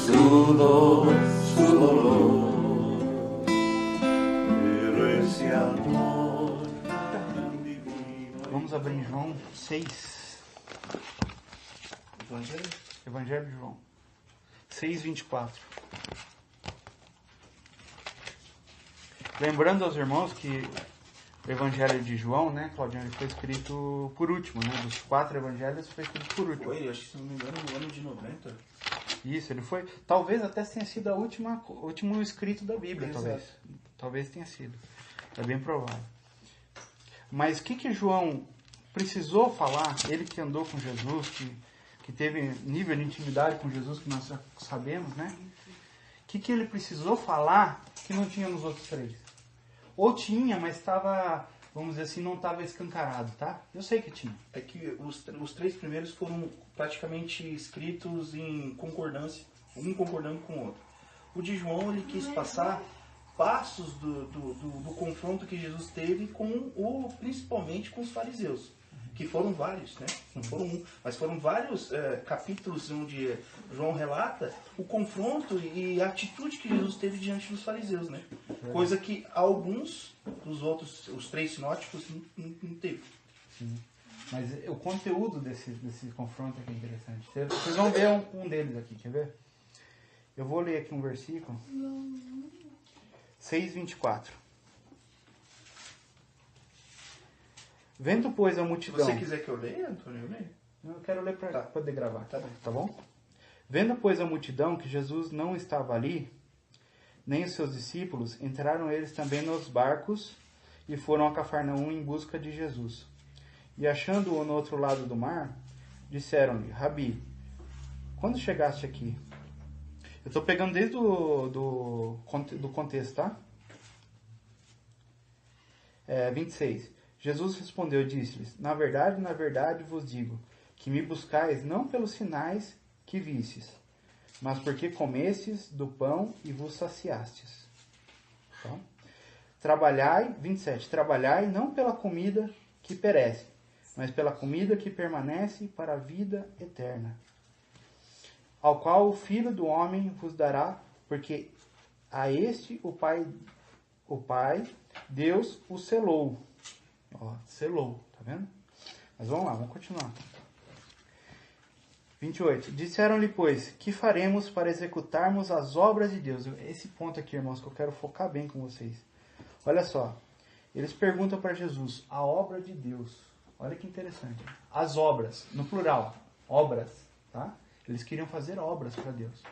sudor, pero esse amor tão divino. Vamos abrir em João 6. Evangelho de João 6:24. Lembrando aos irmãos que o Evangelho de João, né, Claudinho, ele foi escrito por último, né? Dos 4 evangelhos foi escrito por último. Foi, acho que se não me engano, no ano de 90. Isso, ele foi. Talvez até tenha sido o último escrito da Bíblia, Exato. talvez. Talvez tenha sido. É bem provável. Mas o que João precisou falar? Ele que andou com Jesus, que teve nível de intimidade com Jesus, que nós já sabemos, né? O que ele precisou falar que não tinha nos outros 3? Ou tinha, mas estava, vamos dizer assim, não estava escancarado, tá? Eu sei que tinha. É que os 3 primeiros foram praticamente escritos em concordância, um concordando com o outro. O de João, ele quis passar passos do confronto que Jesus teve principalmente com os fariseus, que foram vários, né? Não foram um, mas foram vários capítulos onde João relata o confronto e a atitude que Jesus teve diante dos fariseus, né? Coisa que alguns dos outros, os 3 sinóticos, não teve. Sim. Mas o conteúdo desse confronto aqui é interessante. Vocês vão ver um deles aqui, quer ver? Eu vou ler aqui um versículo. 6:24. Vendo, pois, a Se multidão... você quiser que eu leia, Antônio, eu leio. Eu quero ler para poder gravar. Tá bem. Tá bom? Vendo, pois, a multidão que Jesus não estava ali, nem os seus discípulos, entraram eles também nos barcos e foram a Cafarnaum em busca de Jesus. E achando-o no outro lado do mar, disseram-lhe: Rabi, quando chegaste aqui? Eu estou pegando desde do contexto, tá? 26. Jesus respondeu e disse-lhes: na verdade vos digo, que me buscais não pelos sinais que vistes, mas porque comestes do pão e vos saciastes. Então, trabalhai, 27, trabalhai não pela comida que perece, mas pela comida que permanece para a vida eterna, ao qual o Filho do Homem vos dará, porque a este o Pai, Deus, o selou. Ó, selou, tá vendo? Mas vamos lá, vamos continuar. 28. Disseram-lhe, pois, que faremos para executarmos as obras de Deus? Esse ponto aqui, irmãos, que eu quero focar bem com vocês. Olha só. Eles perguntam para Jesus, a obra de Deus. Olha que interessante. As obras, no plural, obras, tá? Eles queriam fazer obras para Deus.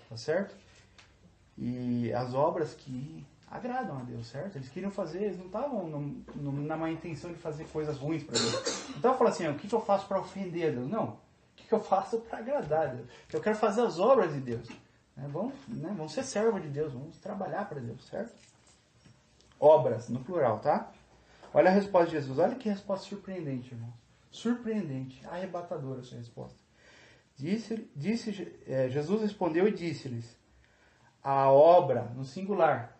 Tá certo? E as obras que agradam a Deus, certo? Eles queriam fazer, eles não estavam na má intenção de fazer coisas ruins para Deus. Não estavam falando assim, o que eu faço para ofender a Deus? Não. O que eu faço para agradar a Deus? Eu quero fazer as obras de Deus. Vamos ser servos de Deus, vamos trabalhar para Deus, certo? Obras, no plural, tá? Olha a resposta de Jesus. Olha que resposta surpreendente, irmãos. Surpreendente, arrebatadora a sua resposta. Jesus respondeu e disse-lhes: a obra, no singular.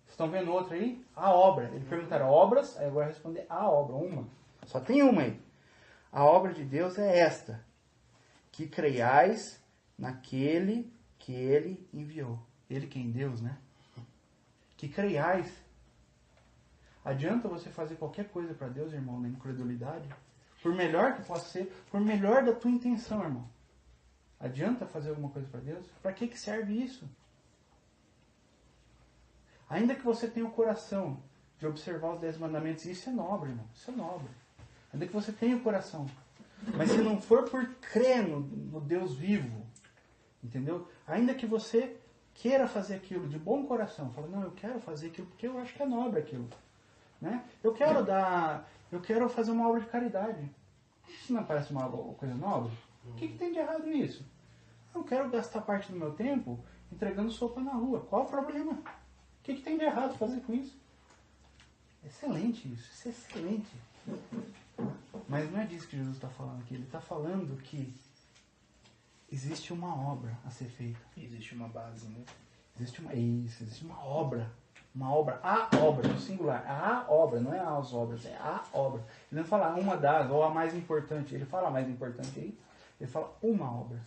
Vocês estão vendo outra aí? A obra. Eles perguntaram obras, aí agora responder a obra, uma. Só tem uma aí. A obra de Deus é esta: que creiais naquele que Ele enviou. Ele quem? Deus, né? Que creiais. Adianta você fazer qualquer coisa para Deus, irmão, na incredulidade? Por melhor que possa ser, por melhor da tua intenção, irmão. Adianta fazer alguma coisa para Deus? Para que serve isso? Ainda que você tenha o coração de observar os 10 mandamentos, isso é nobre, irmão. Isso é nobre. Ainda que você tenha o coração. Mas se não for por crer no Deus vivo, entendeu? Ainda que você queira fazer aquilo de bom coração, fala, não, eu quero fazer aquilo porque eu acho que é nobre aquilo. Né? Eu quero fazer uma obra de caridade. Isso não parece uma coisa nobre? O que tem de errado nisso? Eu quero gastar parte do meu tempo entregando sopa na rua. Qual o problema? O que tem de errado fazer com isso? Excelente isso é excelente. Mas não é disso que Jesus está falando aqui. Ele está falando que existe uma obra a ser feita. Existe uma base, né? Existe uma obra. Uma obra, a obra, no singular. A obra, não é as obras, é a obra. Ele não fala uma das, ou a mais importante. Ele fala a mais importante aí. Ele fala uma obra.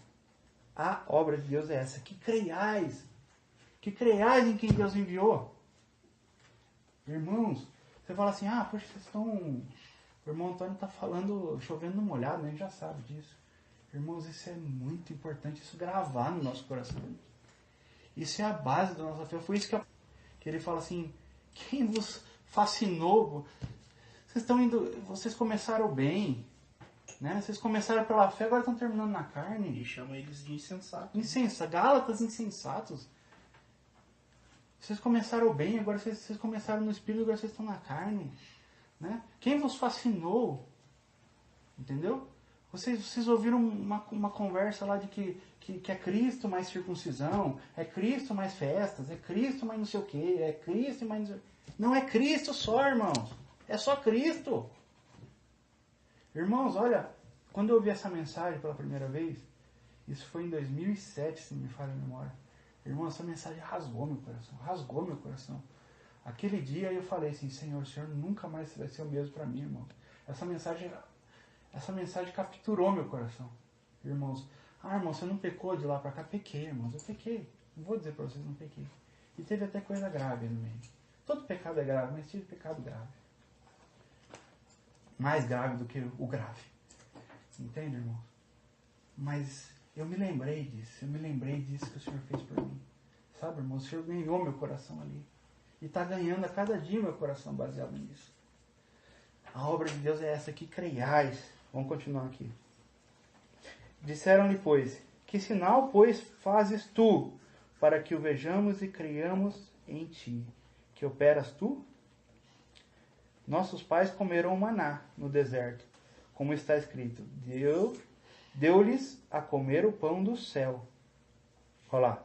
A obra de Deus é essa, que creiais em quem Deus enviou. Irmãos, você fala assim, poxa, vocês estão... O irmão Antônio está falando, chovendo no molhado, né? A gente já sabe disso. Irmãos, isso é muito importante, isso gravar no nosso coração. Isso é a base da nossa fé. Foi isso que ele fala assim, quem vos fascinou? Vocês começaram bem, né? Vocês começaram pela fé, agora estão terminando na carne. E chama eles de insensatos. Gálatas insensatos. Vocês começaram bem, agora vocês começaram no espírito, agora vocês estão na carne. Né? Quem vos fascinou? Entendeu? Vocês ouviram uma conversa lá de que é Cristo mais circuncisão, é Cristo mais festas, é Cristo mais não sei o que, é Cristo mais... Não é Cristo só, irmãos. É só Cristo. Irmãos, olha, quando eu ouvi essa mensagem pela primeira vez, isso foi em 2007, se não me falha a memória. Irmão, essa mensagem rasgou meu coração. Aquele dia eu falei assim, Senhor, o Senhor nunca mais vai ser o mesmo para mim, irmão. Essa mensagem capturou meu coração. Irmãos, irmão, você não pecou de lá para cá? Pequei, irmãos, eu pequei. Não vou dizer para vocês, não pequei. E teve até coisa grave no meio. Todo pecado é grave, mas tive pecado grave. Mais grave do que o grave. Entende, irmãos? Mas eu me lembrei disso que o Senhor fez por mim. Sabe, irmão, o Senhor ganhou meu coração ali. E está ganhando a cada dia meu coração baseado nisso. A obra de Deus é essa, que creiais. Vamos continuar aqui. Disseram-lhe, pois, que sinal, pois, fazes tu, para que o vejamos e creiamos em ti? Que operas tu? Nossos pais comeram maná no deserto, como está escrito. Deu-lhes a comer o pão do céu. Olha lá.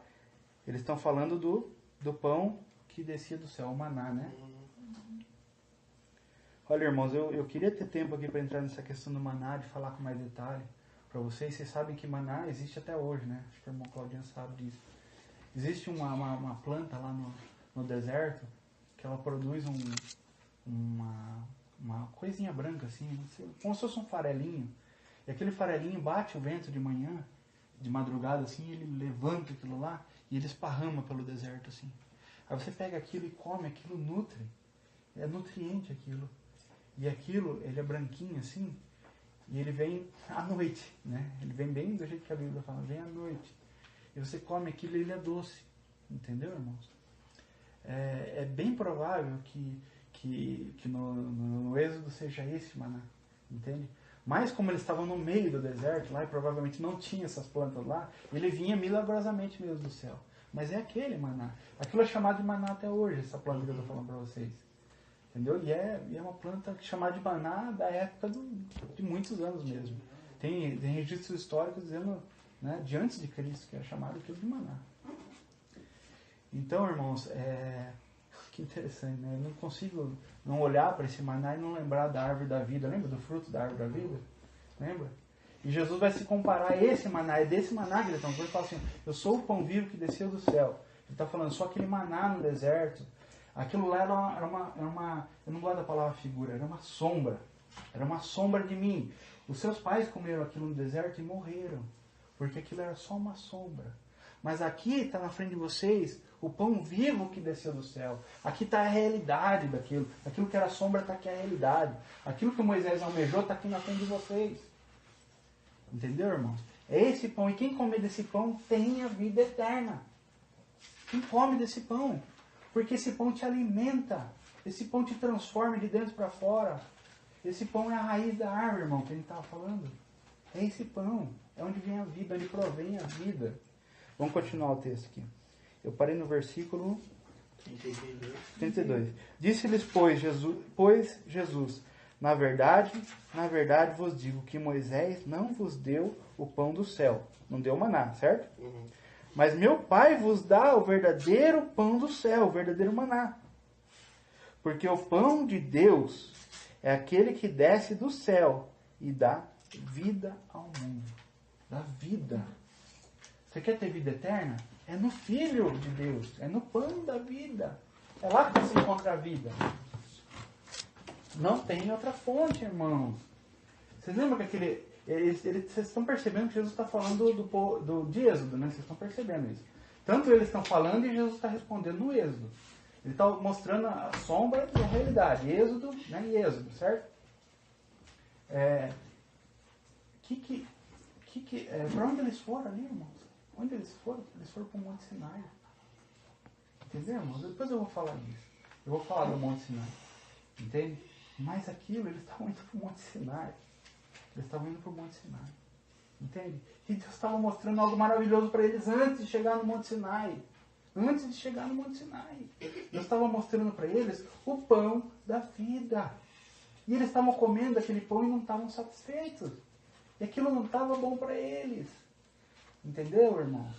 Eles estão falando do pão que descia do céu, o maná, né? Olha, irmãos, eu queria ter tempo aqui para entrar nessa questão do maná, de falar com mais detalhe para vocês. Vocês sabem que maná existe até hoje, né? Acho que o irmão Claudinho sabe disso. Existe uma planta lá no deserto que ela produz uma coisinha branca assim, como se fosse um farelinho. E aquele farelinho bate o vento de manhã, de madrugada assim, ele levanta aquilo lá e ele esparrama pelo deserto assim. Aí você pega aquilo e come, aquilo nutre. É nutriente aquilo. E aquilo, ele é branquinho assim, e ele vem à noite, né? Ele vem bem do jeito que a Bíblia fala, vem à noite. E você come aquilo e ele é doce. Entendeu, irmãos? É bem provável que no Êxodo seja esse maná. Entende? Mas como eles estavam no meio do deserto lá, e provavelmente não tinha essas plantas lá, ele vinha milagrosamente mesmo do céu. Mas é aquele maná. Aquilo é chamado de maná até hoje, essa planta que eu estou falando para vocês. Entendeu? E é uma planta chamada de maná da época de muitos anos mesmo. Tem registros históricos dizendo, né, de antes de Cristo, que era chamado aquilo de maná. Então, irmãos, que interessante, né? Eu não consigo não olhar para esse maná e não lembrar da árvore da vida. Lembra do fruto da árvore da vida? Lembra? E Jesus vai se comparar a esse maná. É desse maná que ele está falando. Ele fala assim, eu sou o pão vivo que desceu do céu. Ele está falando, só aquele maná no deserto. Aquilo lá era uma... Eu não gosto da palavra figura. Era uma sombra. Era uma sombra de mim. Os seus pais comeram aquilo no deserto e morreram. Porque aquilo era só uma sombra. Mas aqui está na frente de vocês o pão vivo que desceu do céu. Aqui está a realidade daquilo. Aquilo que era sombra está aqui a realidade. Aquilo que Moisés almejou está aqui na frente de vocês. Entendeu, irmãos? É esse pão. E quem comer desse pão tem a vida eterna. Quem come desse pão? Porque esse pão te alimenta. Esse pão te transforma de dentro para fora. Esse pão é a raiz da árvore, irmão, que a gente estava falando. É esse pão. É onde vem a vida, onde provém a vida. Vamos continuar o texto aqui. Eu parei no versículo 32. Disse-lhes, pois, Jesus, na verdade vos digo que Moisés não vos deu o pão do céu. Não deu maná, certo? Uhum. Mas meu Pai vos dá o verdadeiro pão do céu, o verdadeiro maná. Porque o pão de Deus é aquele que desce do céu e dá vida ao mundo. Dá vida. Você quer ter vida eterna? É no Filho de Deus. É no pão da vida. É lá que você encontra a vida. Não tem outra fonte, irmãos. Vocês lembram que Vocês estão percebendo que Jesus está falando de Êxodo, né? Vocês estão percebendo isso. Tanto eles estão falando e Jesus está respondendo no Êxodo. Ele está mostrando a sombra e a realidade. Êxodo, né? E Êxodo, certo? Para onde eles foram ali, irmãos? Onde eles foram? Eles foram para o Monte Sinai. Entendeu, irmãos? Depois eu vou falar disso. Eu vou falar do Monte Sinai. Entende? Mas aquilo, eles estavam indo para o Monte Sinai. Eles estavam indo para o Monte Sinai. Entende? E Deus estava mostrando algo maravilhoso para eles antes de chegar no Monte Sinai. Antes de chegar no Monte Sinai. Deus estava mostrando para eles o pão da vida. E eles estavam comendo aquele pão e não estavam satisfeitos. E aquilo não estava bom para eles. Entendeu, irmãos?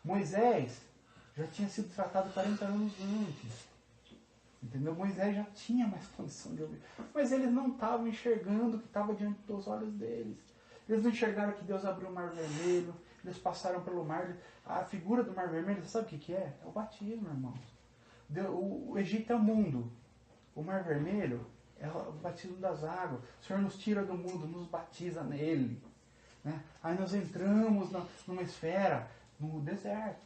Moisés já tinha sido tratado 40 anos antes. Entendeu? Moisés já tinha mais condição de ouvir. Mas eles não estavam enxergando o que estava diante dos olhos deles. Eles não enxergaram que Deus abriu o mar vermelho. Eles passaram pelo mar. A figura do mar vermelho, sabe o que é? É o batismo, irmãos. O Egito é o mundo. O mar vermelho é o batismo das águas. O Senhor nos tira do mundo, nos batiza nele. Né? Aí nós entramos numa esfera, no deserto,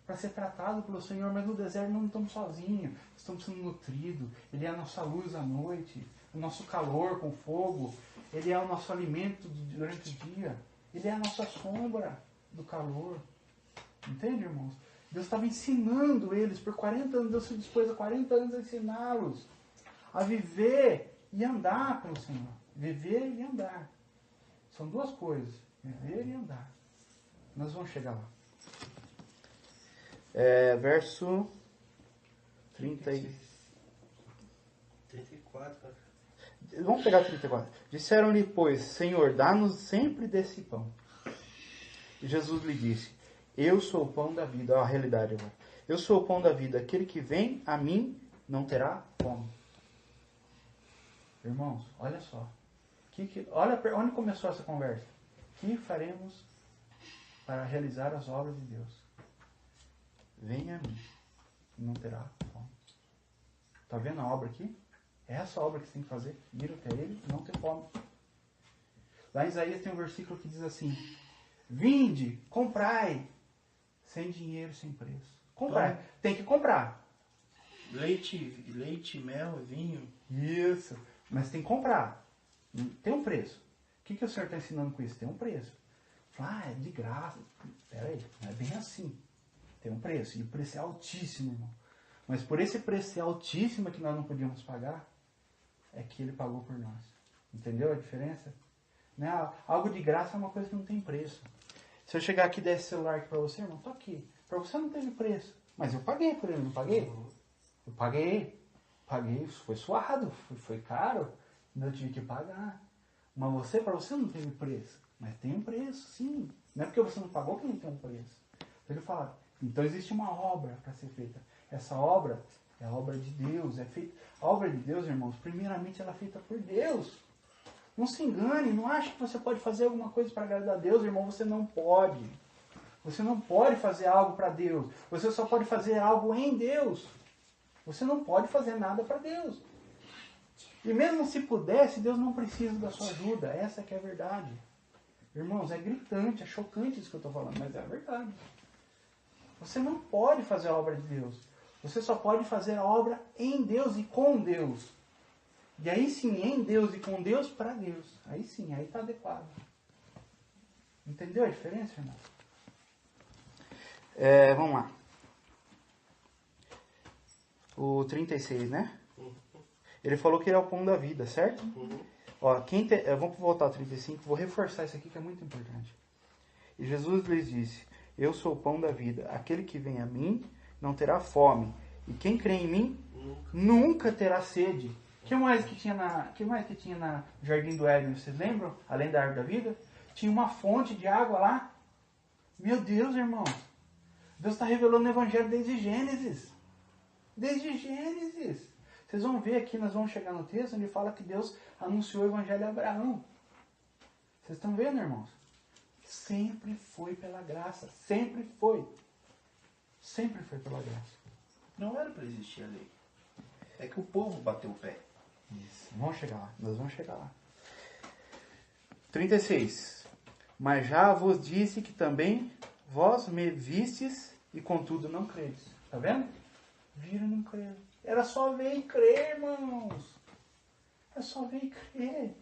para ser tratado pelo Senhor, mas no deserto não estamos sozinhos, estamos sendo nutridos. Ele é a nossa luz à noite, o nosso calor com fogo, Ele é o nosso alimento durante o dia, Ele é a nossa sombra do calor. Entende, irmãos? Deus estava ensinando eles por 40 anos, Deus se dispôs a 40 anos a ensiná-los a viver e andar pelo Senhor. Viver e andar. São duas coisas, viver e andar. Nós vamos chegar lá. Verso 34. Vamos pegar 34. Disseram-lhe, pois, Senhor, dá-nos sempre desse pão. E Jesus lhe disse, eu sou o pão da vida. Olha a realidade agora. Eu sou o pão da vida. Aquele que vem a mim não terá fome. Irmãos, olha só. Olha onde começou essa conversa. O que faremos para realizar as obras de Deus? Venha a mim e não terá fome. Está vendo a obra aqui? É essa obra que você tem que fazer. Ir até Ele e não ter fome. Lá em Isaías tem um versículo que diz assim, vinde, comprai, sem dinheiro, sem preço. Comprai. Então, tem que comprar. Leite, mel, vinho. Isso. Mas tem que comprar. Tem um preço. O que o Senhor está ensinando com isso? Tem um preço. É de graça. Peraí, não é bem assim. Tem um preço. E o preço é altíssimo, irmão. Mas por esse preço ser altíssimo que nós não podíamos pagar, é que Ele pagou por nós. Entendeu a diferença? Né? Algo de graça é uma coisa que não tem preço. Se eu chegar aqui e der esse celular aqui para você, irmão, tô aqui. Para você não teve preço. Mas eu paguei por ele, não paguei? Eu paguei. Paguei, foi suado, foi caro. Ainda eu tive que pagar. Mas para você não teve preço. Mas tem um preço, sim. Não é porque você não pagou que não tem um preço. Então ele fala, então existe uma obra para ser feita. Essa obra é a obra de Deus. A obra de Deus, irmãos, primeiramente ela é feita por Deus. Não se engane, não ache que você pode fazer alguma coisa para agradar a Deus, irmão. Você não pode. Você não pode fazer algo para Deus. Você só pode fazer algo em Deus. Você não pode fazer nada para Deus. E mesmo se pudesse, Deus não precisa da sua ajuda. Essa que é a verdade. Irmãos, é gritante, é chocante isso que eu estou falando, mas é a verdade. Você não pode fazer a obra de Deus. Você só pode fazer a obra em Deus e com Deus. E aí sim, em Deus e com Deus, para Deus. Aí sim, aí está adequado. Entendeu a diferença, irmão? Vamos lá. O 36, né? Ele falou que ele é o pão da vida, certo? Ó, vamos voltar ao 35, vou reforçar isso aqui que é muito importante. E Jesus lhes disse, eu sou o pão da vida. Aquele que vem a mim não terá fome. E quem crê em mim nunca terá sede. O que mais que tinha na Jardim do Éden? Vocês lembram? Além da árvore da vida? Tinha uma fonte de água lá. Meu Deus, irmãos. Deus está revelando o Evangelho desde Gênesis. Desde Gênesis. Vocês vão ver aqui, nós vamos chegar no texto onde fala que Deus anunciou o Evangelho a Abraão. Vocês estão vendo, irmãos? Sempre foi pela graça. Sempre foi. Sempre foi pela graça. Não era para existir a lei. É que o povo bateu o pé. Isso. Vamos chegar lá. Nós vamos chegar lá. 36. Mas já vos disse que também vós me vistes e contudo não credes. Tá vendo? Viram e não creram. Era só ver e crer, irmãos. É só ver e crer.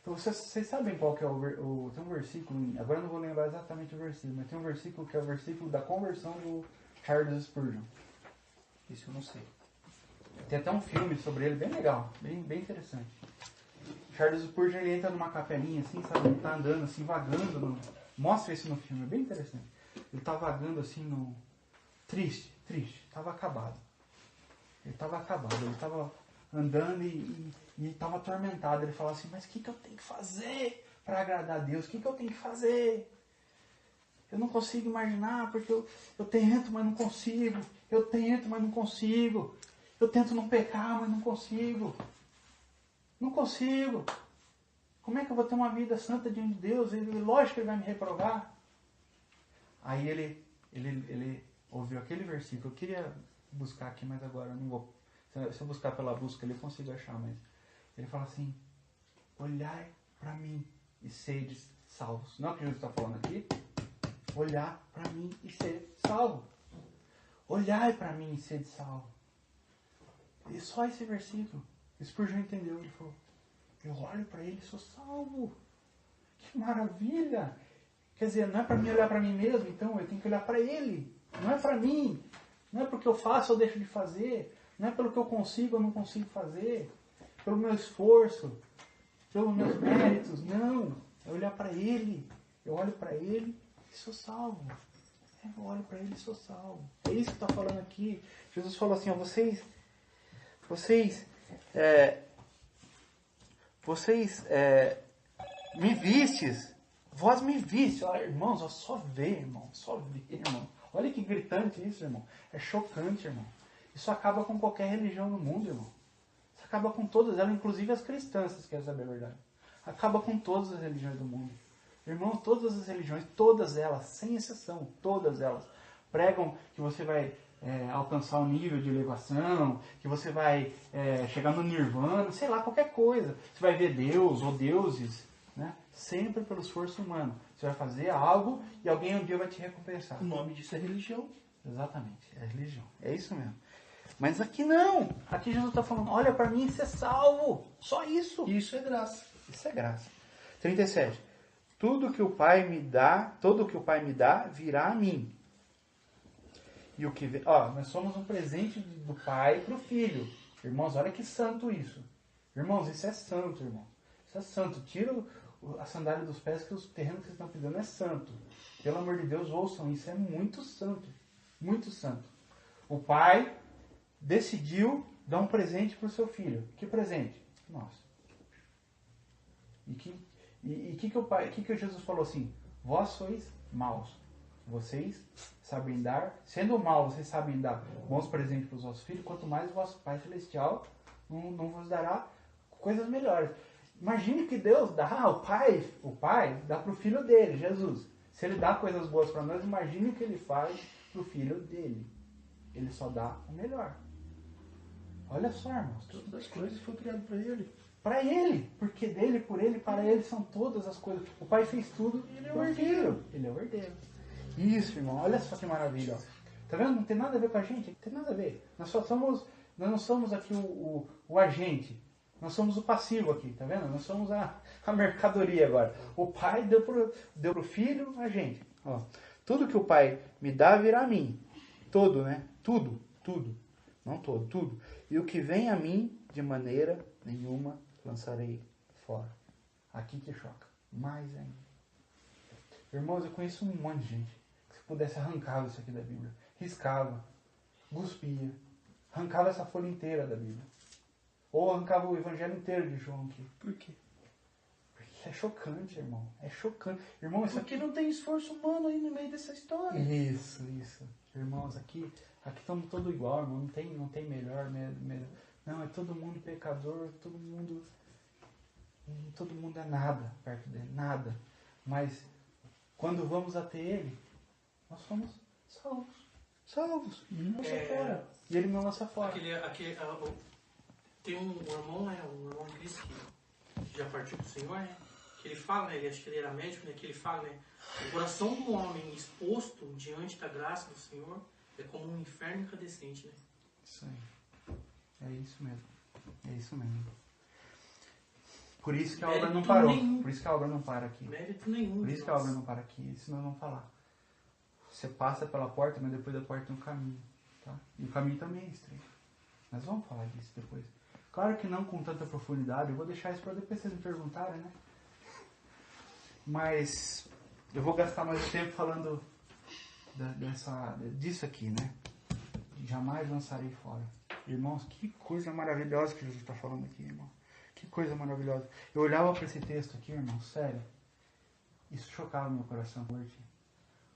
Então, vocês sabem qual que é tem um versículo, agora eu não vou lembrar exatamente o versículo, mas tem um versículo que é o versículo da conversão do Charles Spurgeon. Isso eu não sei. Tem até um filme sobre ele bem legal, bem interessante. Charles Spurgeon, ele entra numa capelinha assim, sabe? Ele tá andando assim, vagando. Mostra isso no filme, é bem interessante. Ele tá vagando assim no... Triste. Tava acabado. Ele tava andando e estava atormentado. Ele falava assim, mas o que eu tenho que fazer para agradar a Deus? O que eu tenho que fazer? Eu não consigo imaginar, porque eu tento, mas não consigo. Eu tento, mas não consigo. Eu tento não pecar, mas não consigo. Não consigo. Como é que eu vou ter uma vida santa diante de Deus? Lógico que ele vai me reprovar. Aí ele ouviu aquele versículo. Eu queria buscar aqui, mas agora eu não vou. Se eu buscar pela busca, ele consigo achar, mas ele fala assim, olhai para mim e sedes salvos. Não é o que Jesus está falando aqui? Olhar para mim e ser salvo. Olhai para mim e sede salvo. E só esse versículo. Spurgeon entendeu. Ele falou, eu olho para ele e sou salvo. Que maravilha. Quer dizer, não é para mim olhar para mim mesmo, então eu tenho que olhar para ele. Não é para mim. Não é porque eu faço ou deixo de fazer. Não é pelo que eu consigo ou não consigo fazer. Pelo meu esforço. Pelos meus méritos. Não. É olhar para ele. Eu olho para ele e sou salvo. Eu olho para ele e sou salvo. É isso que está falando aqui. Jesus falou assim, ó, vocês me vistes. Vós me vistes. Olha, irmãos, ó, só vê, irmão. Só vê, irmão. Olha que gritante isso, irmão. É chocante, irmão. Isso acaba com qualquer religião no mundo, irmão. Isso acaba com todas elas, inclusive as cristãs, se querem saber a verdade. Acaba com todas as religiões do mundo. Irmão, todas as religiões, todas elas, sem exceção, todas elas, pregam que você vai alcançar um nível de elevação, que você vai chegar no nirvana, sei lá, qualquer coisa. Você vai ver Deus ou deuses, né? Sempre pelo esforço humano. Você vai fazer algo e alguém um dia vai te recompensar. O nome disso é religião. Exatamente, é religião. É isso mesmo. Mas aqui não. Aqui Jesus está falando, olha para mim e ser salvo. Só isso. Isso é graça. Isso é graça. 37. Tudo que o Pai me dá, virá a mim. E o que vem... nós somos um presente do Pai para o Filho. Irmãos, olha que santo isso. Irmãos, isso é santo, irmão. Isso é santo. Tira a sandália dos pés, que os terrenos que vocês estão pisando é santo. Pelo amor de Deus, ouçam. Isso é muito santo. Muito santo. O Pai decidiu dar um presente para o seu filho. Que presente? Nossa. E que Jesus falou assim? Vós sois maus. Vocês sabem dar. Sendo mal, vocês sabem dar bons presentes para os vossos filhos. Quanto mais o vosso Pai Celestial não vos dará coisas melhores. Imagine que Deus dá, o Pai dá para o Filho dele, Jesus. Se ele dá coisas boas para nós, imagine o que ele faz para o Filho dele. Ele só dá o melhor. Olha só, irmãos. Todas as coisas foram criadas para ele. Para ele. Porque dele, por ele, para ele são todas as coisas. O Pai fez tudo e ele é o herdeiro. Ele é o herdeiro. Isso, irmão. Olha só que maravilha. Ó. Tá vendo? Não tem nada a ver com a gente. Não tem nada a ver. Nós não somos aqui o agente. Nós somos o passivo aqui, tá vendo? Nós somos a mercadoria agora. O Pai deu pro Filho a gente. Ó. Tudo que o Pai me dá virá a mim. Todo, né? Tudo. Não todo, tudo. E o que vem a mim, de maneira nenhuma lançarei fora. Aqui que choca. Mais ainda. Irmãos, eu conheço um monte de gente que se pudesse arrancava isso aqui da Bíblia. Riscava. Cuspia. Arrancava essa folha inteira da Bíblia. Ou arrancava o evangelho inteiro de João aqui. Por quê? Porque é chocante, irmão. É chocante. Irmão, isso Porque não tem esforço humano aí no meio dessa história. Isso. Irmãos, aqui estamos todos igual, irmão. Não tem melhor. Não, é todo mundo pecador. Todo mundo é nada perto dele. Nada. Mas quando vamos até ele, nós somos salvos. E ele não lança fora. E ele não lança fora. Tem um irmão, né? Um irmão Cristo que já partiu pro Senhor, né? que ele fala, né? Acho que ele era médico, né? Que ele fala, né? O coração do homem exposto diante da graça do Senhor é como um inferno incandescente, né? Isso aí. É isso mesmo. É isso mesmo. Por isso que a obra não parou. Por isso que a obra não para aqui. Mérito nenhum. Por isso que a obra não para aqui. Senão não falar. Você passa pela porta, mas depois da porta tem um caminho. Tá? E o caminho também é estreito. Nós vamos falar disso depois. Claro que não com tanta profundidade. Eu vou deixar isso para depois vocês me perguntarem, né? Mas eu vou gastar mais tempo falando disso aqui, né? Jamais lançarei fora. Irmãos, que coisa maravilhosa que Jesus está falando aqui, irmão. Que coisa maravilhosa. Eu olhava para esse texto aqui, irmão, sério. Isso chocava meu coração,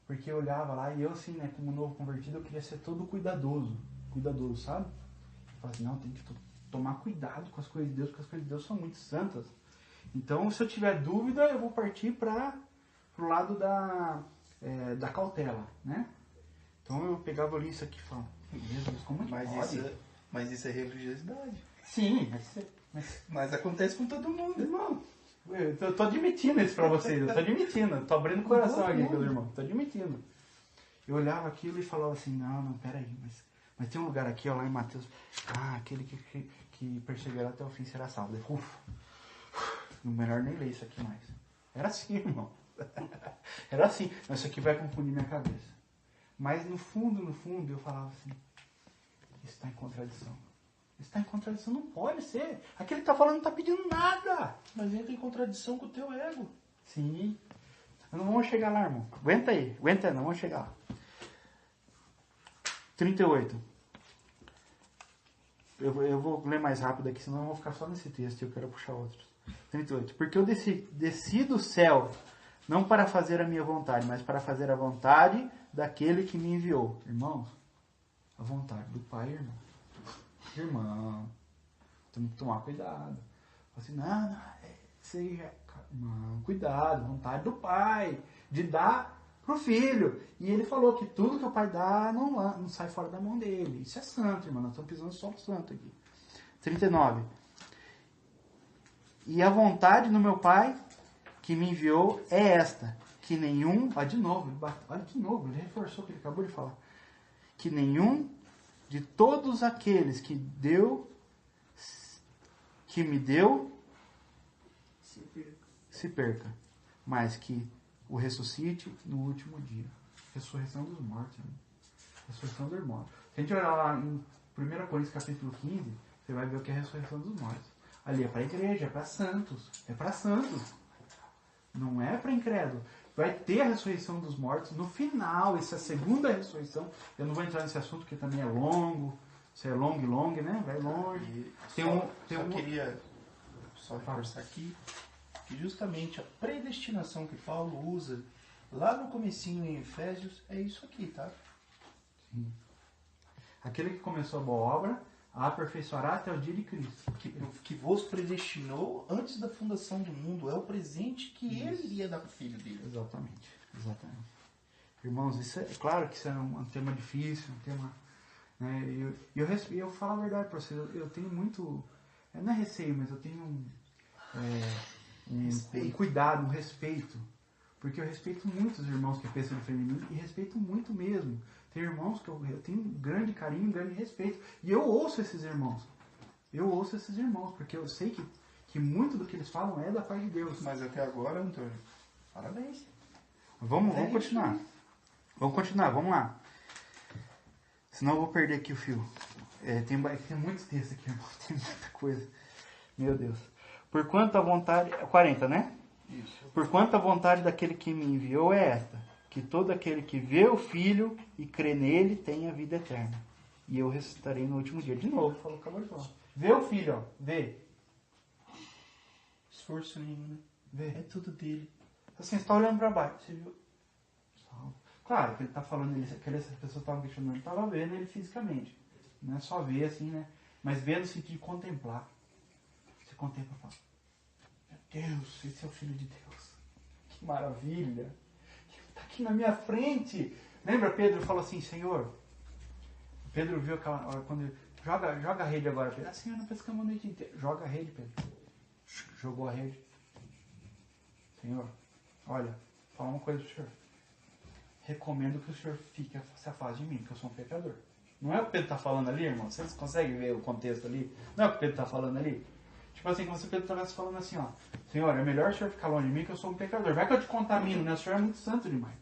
porque eu olhava lá e eu, assim, né, como novo convertido, eu queria ser todo cuidadoso. Cuidadoso, sabe? Eu falava assim, não, tem que tomar cuidado com as coisas de Deus, porque as coisas de Deus são muito santas. Então, se eu tiver dúvida, eu vou partir para o lado da cautela, né? Então, eu pegava ali isso aqui e falava, Jesus, como é que pode? Mas isso é religiosidade. Sim, Mas acontece com todo mundo. irmão, eu tô admitindo isso pra vocês, eu tô admitindo, tô abrindo o coração aqui, meus irmãos, tô admitindo. Eu olhava aquilo e falava assim, não, peraí, mas tem um lugar aqui, ó, lá em Mateus, aquele que perseverar até o fim será salvo. Ufa, melhor nem ler isso aqui mais. Era assim, irmão. Era assim, mas isso aqui vai confundir minha cabeça. Mas no fundo, eu falava assim, isso está em contradição. Isso está em contradição, não pode ser. Aquele que está falando não está pedindo nada. Mas entra em contradição com o teu ego. Sim. Mas não vamos chegar lá, irmão. Aguenta aí, não vamos chegar lá. 38. Eu vou ler mais rápido aqui, senão eu vou ficar só nesse texto e eu quero puxar outros. 38. Porque eu desci do céu, não para fazer a minha vontade, mas para fazer a vontade daquele que me enviou. Irmãos, a vontade do Pai, irmão, temos que tomar cuidado. Assim, não, seja, irmão, cuidado, vontade do Pai, de dar pro Filho. E ele falou que tudo que o Pai dá não sai fora da mão dele. Isso é santo, irmão, nós estamos pisando só no santo aqui. 39. E a vontade do meu Pai que me enviou é esta, que nenhum, olha de novo, ele reforçou o que ele acabou de falar, que nenhum de todos aqueles que me deu se perca, mas que o ressuscite no último dia. Ressurreição dos mortos, irmão. Ressurreição dos mortos. Se a gente olhar lá em 1 Coríntios capítulo 15, você vai ver o que é a ressurreição dos mortos. Ali é para a igreja, é para santos. É para santos. Não é para incrédulo. Vai ter a ressurreição dos mortos no final. Essa é a segunda ressurreição. Eu não vou entrar nesse assunto porque também é longo. Isso é long, né? Vai longe. Queria só reforçar aqui que justamente a predestinação que Paulo usa lá no comecinho em Efésios é isso aqui, tá? Sim. Aquele que começou a boa obra a aperfeiçoará até o dia de Cristo. Que vos predestinou antes da fundação do mundo. É o presente que ele iria dar para o filho dele. Exatamente. Irmãos, isso é claro que isso é um tema difícil, um tema... Né, eu falo a verdade para vocês, eu tenho muito... Não é receio, mas eu tenho um cuidado, um respeito. Porque eu respeito muito os irmãos que pensam diferente de mim e respeito muito mesmo. Tem irmãos que eu tenho um grande carinho, um grande respeito. E eu ouço esses irmãos. Porque eu sei que muito do que eles falam é da parte de Deus. Mas até agora, Antônio, parabéns. Vamos continuar. Vamos lá. Senão eu vou perder aqui o fio. Tem muitos textos aqui, irmão. Tem muita coisa. Meu Deus. Por quanto a vontade... 40, né? Isso. Por quanto a vontade daquele que me enviou é esta, que todo aquele que vê o Filho e crê nele tenha vida eterna. E eu ressuscitarei no último dia. De novo, acabou de falar. Vê o Filho, ó. Vê. Esforço nenhum, né? Vê. É tudo dele. Assim, você está olhando para baixo. Você viu? Claro que ele está falando, que essas pessoas estavam questionando, ele estava vendo ele fisicamente. Não é só ver assim, né? Mas ver no sentido de contemplar. Você contempla e fala, meu Deus, esse é o Filho de Deus. Que maravilha. Está aqui na minha frente. Lembra Pedro falou assim, Senhor? Pedro viu aquela hora quando ele, joga a rede agora. Pedro, Senhor, não pescamos a noite inteira. Joga a rede, Pedro. Jogou a rede. Senhor, olha, fala uma coisa pro Senhor. Recomendo que o Senhor se afaste de mim, porque eu sou um pecador. Não é o que Pedro está falando ali, irmão? Vocês conseguem ver o contexto ali? Não é o que Pedro está falando ali? Tipo assim, como se Pedro estivesse falando assim, ó. Senhor, é melhor o Senhor ficar longe de mim, que eu sou um pecador. Vai que eu te contamino, né? O Senhor é muito santo demais.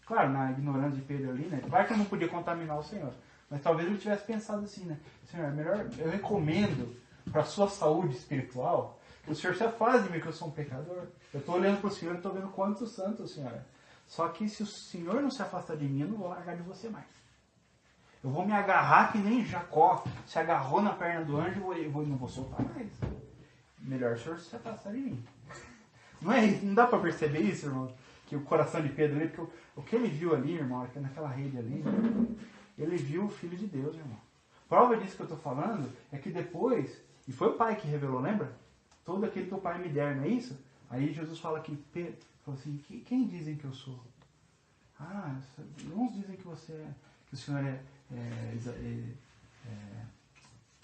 Claro, na ignorância de Pedro ali, né? Vai que eu não podia contaminar o Senhor. Mas talvez ele tivesse pensado assim, né? Senhor, é melhor, eu recomendo para a sua saúde espiritual que o Senhor se afaste de mim, que eu sou um pecador. Eu estou olhando para o Senhor e estou vendo quanto santo o Senhor é. Só que se o Senhor não se afastar de mim, eu não vou largar de você mais. Eu vou me agarrar que nem Jacó se agarrou na perna do anjo e não vou soltar mais. Melhor o Senhor se afastar de mim. Não é isso? Não dá para perceber isso, irmão? Que o coração de Pedro ali, porque o que ele viu ali, irmão, naquela rede ali, ele viu o Filho de Deus, irmão. Prova disso que eu estou falando é que depois, e foi o Pai que revelou, lembra? Todo aquele que o Pai me der, não é isso? Aí Jesus fala que Pedro, falou assim, quem dizem que eu sou? Ah, uns dizem que que o Senhor é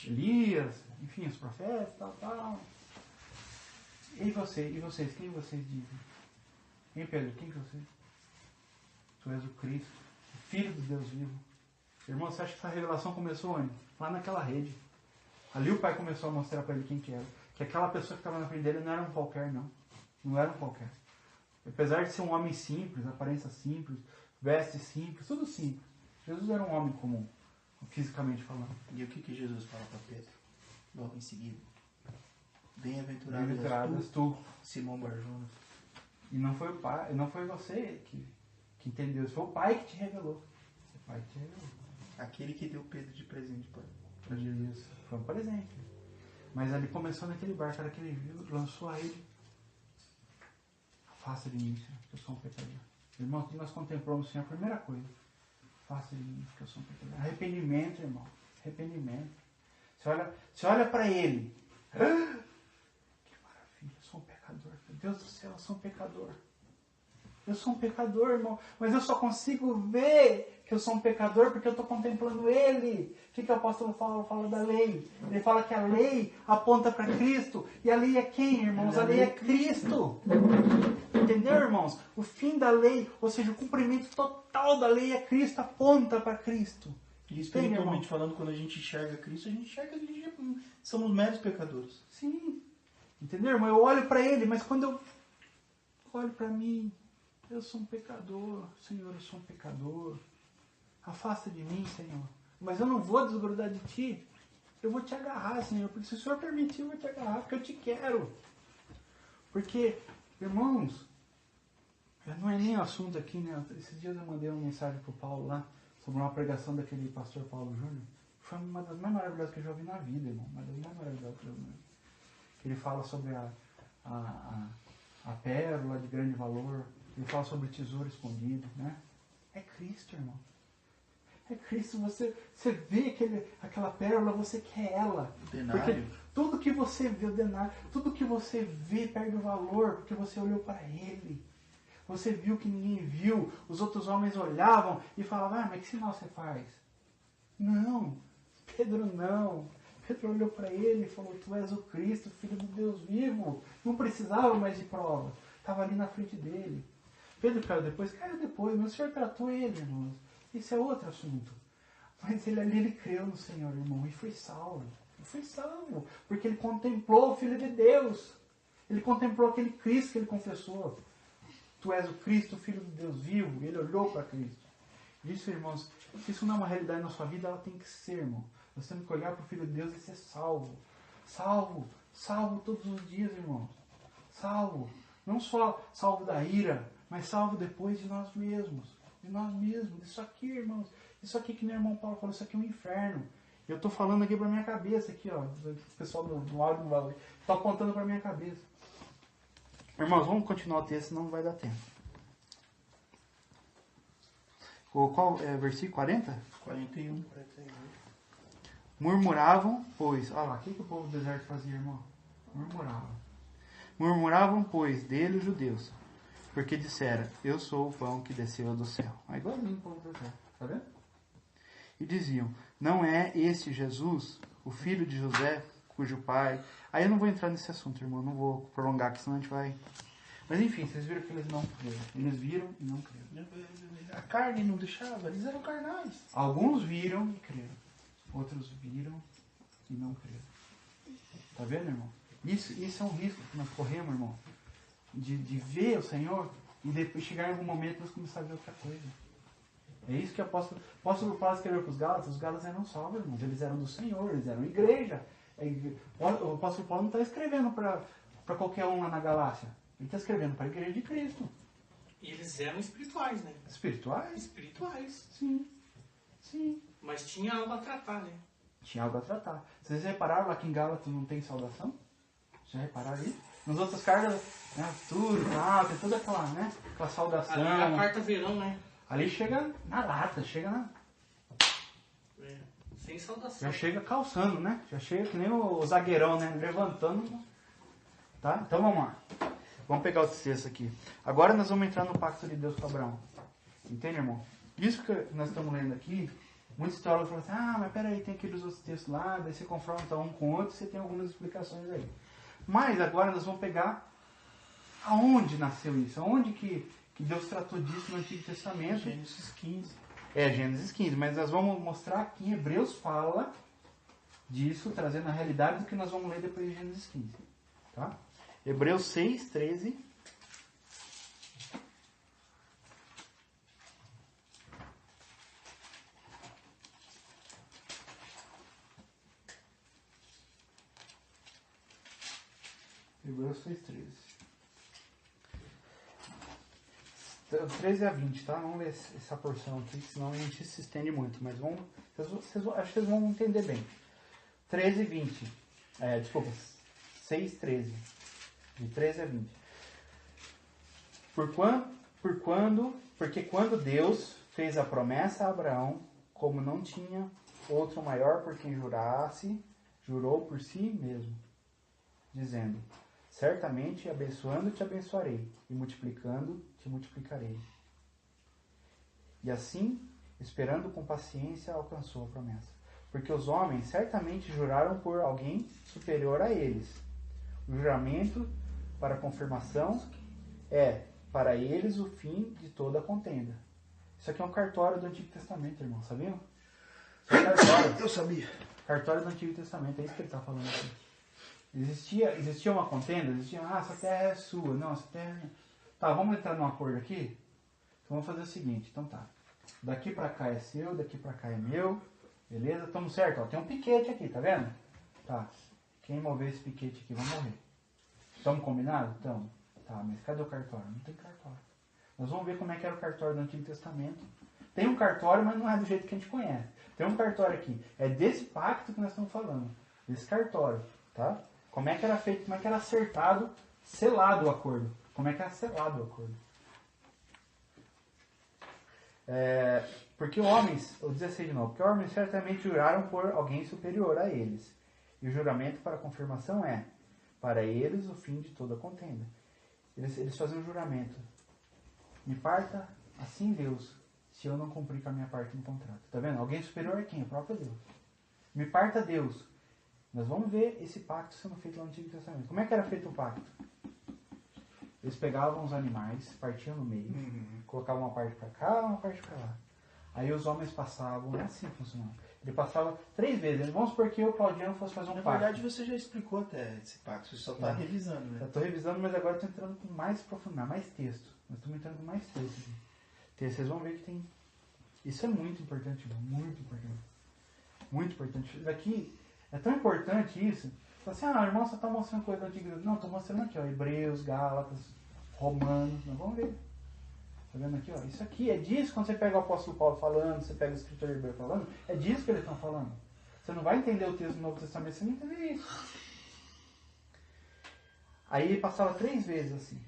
Elias, enfim, os profetas, tal. E vocês, quem vocês dizem? Hein, Pedro, quem que você? Tu és o Cristo, o Filho do Deus vivo. Irmão, você acha que essa revelação começou onde? Lá naquela rede. Ali o Pai começou a mostrar para ele quem que era. Que aquela pessoa que estava na frente dele não era um qualquer, não. Não era um qualquer. Apesar de ser um homem simples, aparência simples, veste simples, tudo simples. Jesus era um homem comum, fisicamente falando. E o que Jesus fala para Pedro? Logo em seguida. Bem-aventurado és tu, Simão Barjonas. E não foi o Pai, não foi você que entendeu, foi o Pai que te revelou. O Pai que te revelou. Aquele que deu Pedro de presente para Jesus. Isso, foi um presente. Mas ali começou naquele barco, era que ele viu, lançou a rede. Afasta de mim, Senhor, que eu sou um pecador. Irmão, que nós contemplamos o Senhor, a primeira coisa. Afasta de mim, que eu sou um pecador. Arrependimento, irmão. Arrependimento. Você olha para ele. Que maravilha, eu sou um pecador. Meu Deus do céu, eu sou um pecador. Eu sou um pecador, irmão. Mas eu só consigo ver que eu sou um pecador porque eu estou contemplando ele. O que o apóstolo Paulo fala da lei? Ele fala que a lei aponta para Cristo. E a lei é quem, irmãos? A lei é Cristo. Entendeu, irmãos? O fim da lei, ou seja, o cumprimento total da lei é Cristo, aponta para Cristo. E espiritualmente falando, quando a gente enxerga Cristo, a gente enxerga que a gente somos meros pecadores. Sim. Entendeu, irmão? Eu olho para ele, mas quando eu olho para mim, eu sou um pecador. Senhor, eu sou um pecador. Afasta de mim, Senhor. Mas eu não vou desgrudar de ti. Eu vou te agarrar, Senhor. Porque se o Senhor permitir, eu vou te agarrar. Porque eu te quero. Porque, irmãos, não é nem assunto aqui, né? Esses dias eu mandei uma mensagem pro Paulo lá, sobre uma pregação daquele pastor Paulo Júnior. Foi uma das mais maravilhosas que eu já ouvi na vida, irmão. Uma das mais maravilhosas que eu já ouvi na vida. Ele fala sobre a pérola de grande valor. Ele fala sobre o tesouro escondido, né? É Cristo, irmão. É Cristo. Você vê aquela pérola, você quer ela. Denário. Porque tudo que você vê, o denário, tudo que você vê perde o valor, porque você olhou para ele. Você viu que ninguém viu. Os outros homens olhavam e falavam, mas que sinal você faz? Não, Pedro não. Pedro olhou para ele e falou, tu és o Cristo, Filho do Deus vivo. Não precisava mais de prova. Estava ali na frente dele. Pedro caiu depois, mas o Senhor tratou ele, irmãos. Isso é outro assunto. Mas ele creu no Senhor, irmão, e foi salvo. Foi salvo, porque ele contemplou o Filho de Deus. Ele contemplou aquele Cristo que ele confessou. Tu és o Cristo, o Filho de Deus vivo. Ele olhou para Cristo. Isso, irmãos, se isso não é uma realidade na sua vida, ela tem que ser, irmão. Nós temos que olhar para o Filho de Deus e ser salvo. Salvo. Salvo todos os dias, irmãos. Salvo. Não só salvo da ira, mas salvo depois de nós mesmos. De nós mesmos. Isso aqui, irmãos. Isso aqui que meu irmão Paulo falou, isso aqui é um inferno. Eu estou falando aqui para minha cabeça, aqui, ó. O pessoal no áudio não vai. Está apontando para minha cabeça. Irmãos, vamos continuar o texto, senão não vai dar tempo. Qual é versículo 40? 41. Murmuravam, pois... Olha lá, o que o povo do deserto fazia, irmão? Murmuravam, pois, dele os judeus, porque dissera, eu sou o pão que desceu do céu. É igualzinho o povo do deserto, tá vendo? E diziam, não é este Jesus, o filho de José, cujo pai... Aí eu não vou entrar nesse assunto, irmão, não vou prolongar, que senão a gente vai... Mas enfim, vocês viram que eles não creram. Eles viram e não creram. A carne não deixava, eles eram carnais. Alguns viram e creram. Outros viram e não creram. Tá vendo, irmão? Isso é um risco que nós corremos, irmão. De ver o Senhor e depois chegar em algum momento nós começar a ver outra coisa. É isso que o apóstolo Paulo escreveu para os Gálatas eram salvos, irmãos. Eles eram do Senhor, eles eram igreja. O apóstolo Paulo não está escrevendo para qualquer um lá na Galácia. Ele está escrevendo para a igreja de Cristo. E eles eram espirituais, né? Espirituais? Espirituais. Sim. Sim. Mas tinha algo a tratar, né? Tinha algo a tratar. Vocês repararam lá que em Gálatas não tem saudação? Já repararam aí? Nas outras cartas, né, tudo, tem toda aquela, né, aquela saudação. Ali é a quarta verão, né? Ali chega na lata, chega na... Sem saudação. Já chega calçando, né? Já chega que nem o zagueirão, né? Levantando. Tá? Então vamos lá. Vamos pegar o texto aqui. Agora nós vamos entrar no pacto de Deus com Abraão. Entende, irmão? Isso que nós estamos lendo aqui, muitos teólogos falam assim, mas peraí, tem aqueles outros textos lá, daí você confronta um com o outro, você tem algumas explicações aí. Mas agora nós vamos pegar aonde nasceu isso, aonde que Deus tratou disso no Antigo Testamento. Gênesis 15. Gênesis 15, mas nós vamos mostrar que em Hebreus fala disso, trazendo a realidade do que nós vamos ler depois de Gênesis 15. Tá? Hebreus 6, 13. Hebreus 6, 13. 13 a 20, tá? Vamos ler essa porção aqui, senão a gente se estende muito. Mas vamos, acho que vocês vão entender bem. 13 e 20. Desculpa, 6, 13. De 13 a 20. Porque quando Deus fez a promessa a Abraão, como não tinha outro maior por quem jurasse, jurou por si mesmo, dizendo: certamente abençoando te abençoarei, e multiplicando te multiplicarei. E assim, esperando com paciência, alcançou a promessa. Porque os homens certamente juraram por alguém superior a eles. O juramento para confirmação é para eles o fim de toda a contenda. Isso aqui é um cartório do Antigo Testamento, irmão, sabiam? Isso é cartório. Eu sabia. Cartório do Antigo Testamento, é isso que ele está falando aqui. Existia uma contenda, essa terra é sua, não, essa terra é... Tá, vamos entrar num acordo aqui? Então vamos fazer o seguinte, então tá. Daqui pra cá é seu, daqui pra cá é meu, beleza? Estamos certo, ó, tem um piquete aqui, tá vendo? Tá, quem mover esse piquete aqui vai morrer. Estamos combinados? Estamos. Tá, mas cadê o cartório? Não tem cartório. Nós vamos ver como é que era o cartório do Antigo Testamento. Tem um cartório, mas não é do jeito que a gente conhece. Tem um cartório aqui. É desse pacto que nós estamos falando. Desse cartório, tá? Como é que era feito, como é que era acertado, selado o acordo. Como é que era selado o acordo. Porque homens, o 16 de novo, porque homens certamente juraram por alguém superior a eles. E o juramento para confirmação é, para eles, o fim de toda contenda. Eles fazem um juramento. Me parta assim Deus, se eu não cumprir com a minha parte no contrato. Tá vendo? Alguém superior a quem? O próprio Deus. Me parta Deus. Nós vamos ver esse pacto sendo feito lá no Antigo Testamento. Como é que era feito o pacto? Eles pegavam os animais, partiam no meio, colocavam uma parte para cá, uma parte para lá. Aí os homens passavam, é assim que funcionava. Ele passava 3 vezes. Vamos supor que eu, Claudiano, fosse fazer um pacto. Na verdade, você já explicou até esse pacto, você só está revisando, né? Eu estou revisando, mas agora estou entrando com mais profundidade, mais texto. Nós estamos entrando com mais texto aqui. Vocês vão ver que tem... Isso é muito importante, irmão. Muito importante. Muito importante. Isso daqui é tão importante isso. Você fala assim, irmão, você está mostrando coisa antiga. Não, estou mostrando aqui, ó. Hebreus, Gálatas, Romanos. Nós vamos ver. Tá vendo aqui, ó? Isso aqui é disso, quando você pega o apóstolo Paulo falando, você pega o escritor Hebreu falando, é disso que eles estão falando. Você não vai entender o texto do Novo Testamento sem entender isso. Aí ele passava 3 vezes assim.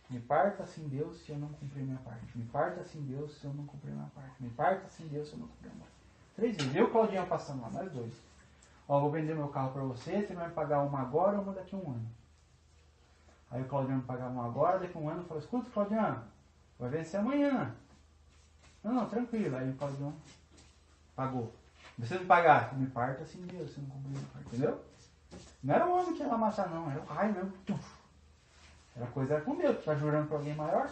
Me parta assim Deus se eu não cumprir minha parte. Me parta assim Deus se eu não cumprir minha parte. Me parta assim Deus se eu não cumprir minha parte. 3 vezes. Eu e o Claudinho passando lá, nós 2. Ó, vou vender meu carro para você, você vai me pagar uma agora ou uma daqui a 1 ano. Aí o Claudinho me pagar uma agora, daqui a 1 ano eu falo, escuta, Claudinho, vai vencer amanhã. Não, tranquilo. Aí o Claudinho pagou. Se você não pagar, me parta assim Deus, se não cumprir minha parte. Entendeu? Não era o homem que ia lá matar, não. Era o raio mesmo. A coisa era com Deus. Tu tá jurando para alguém maior?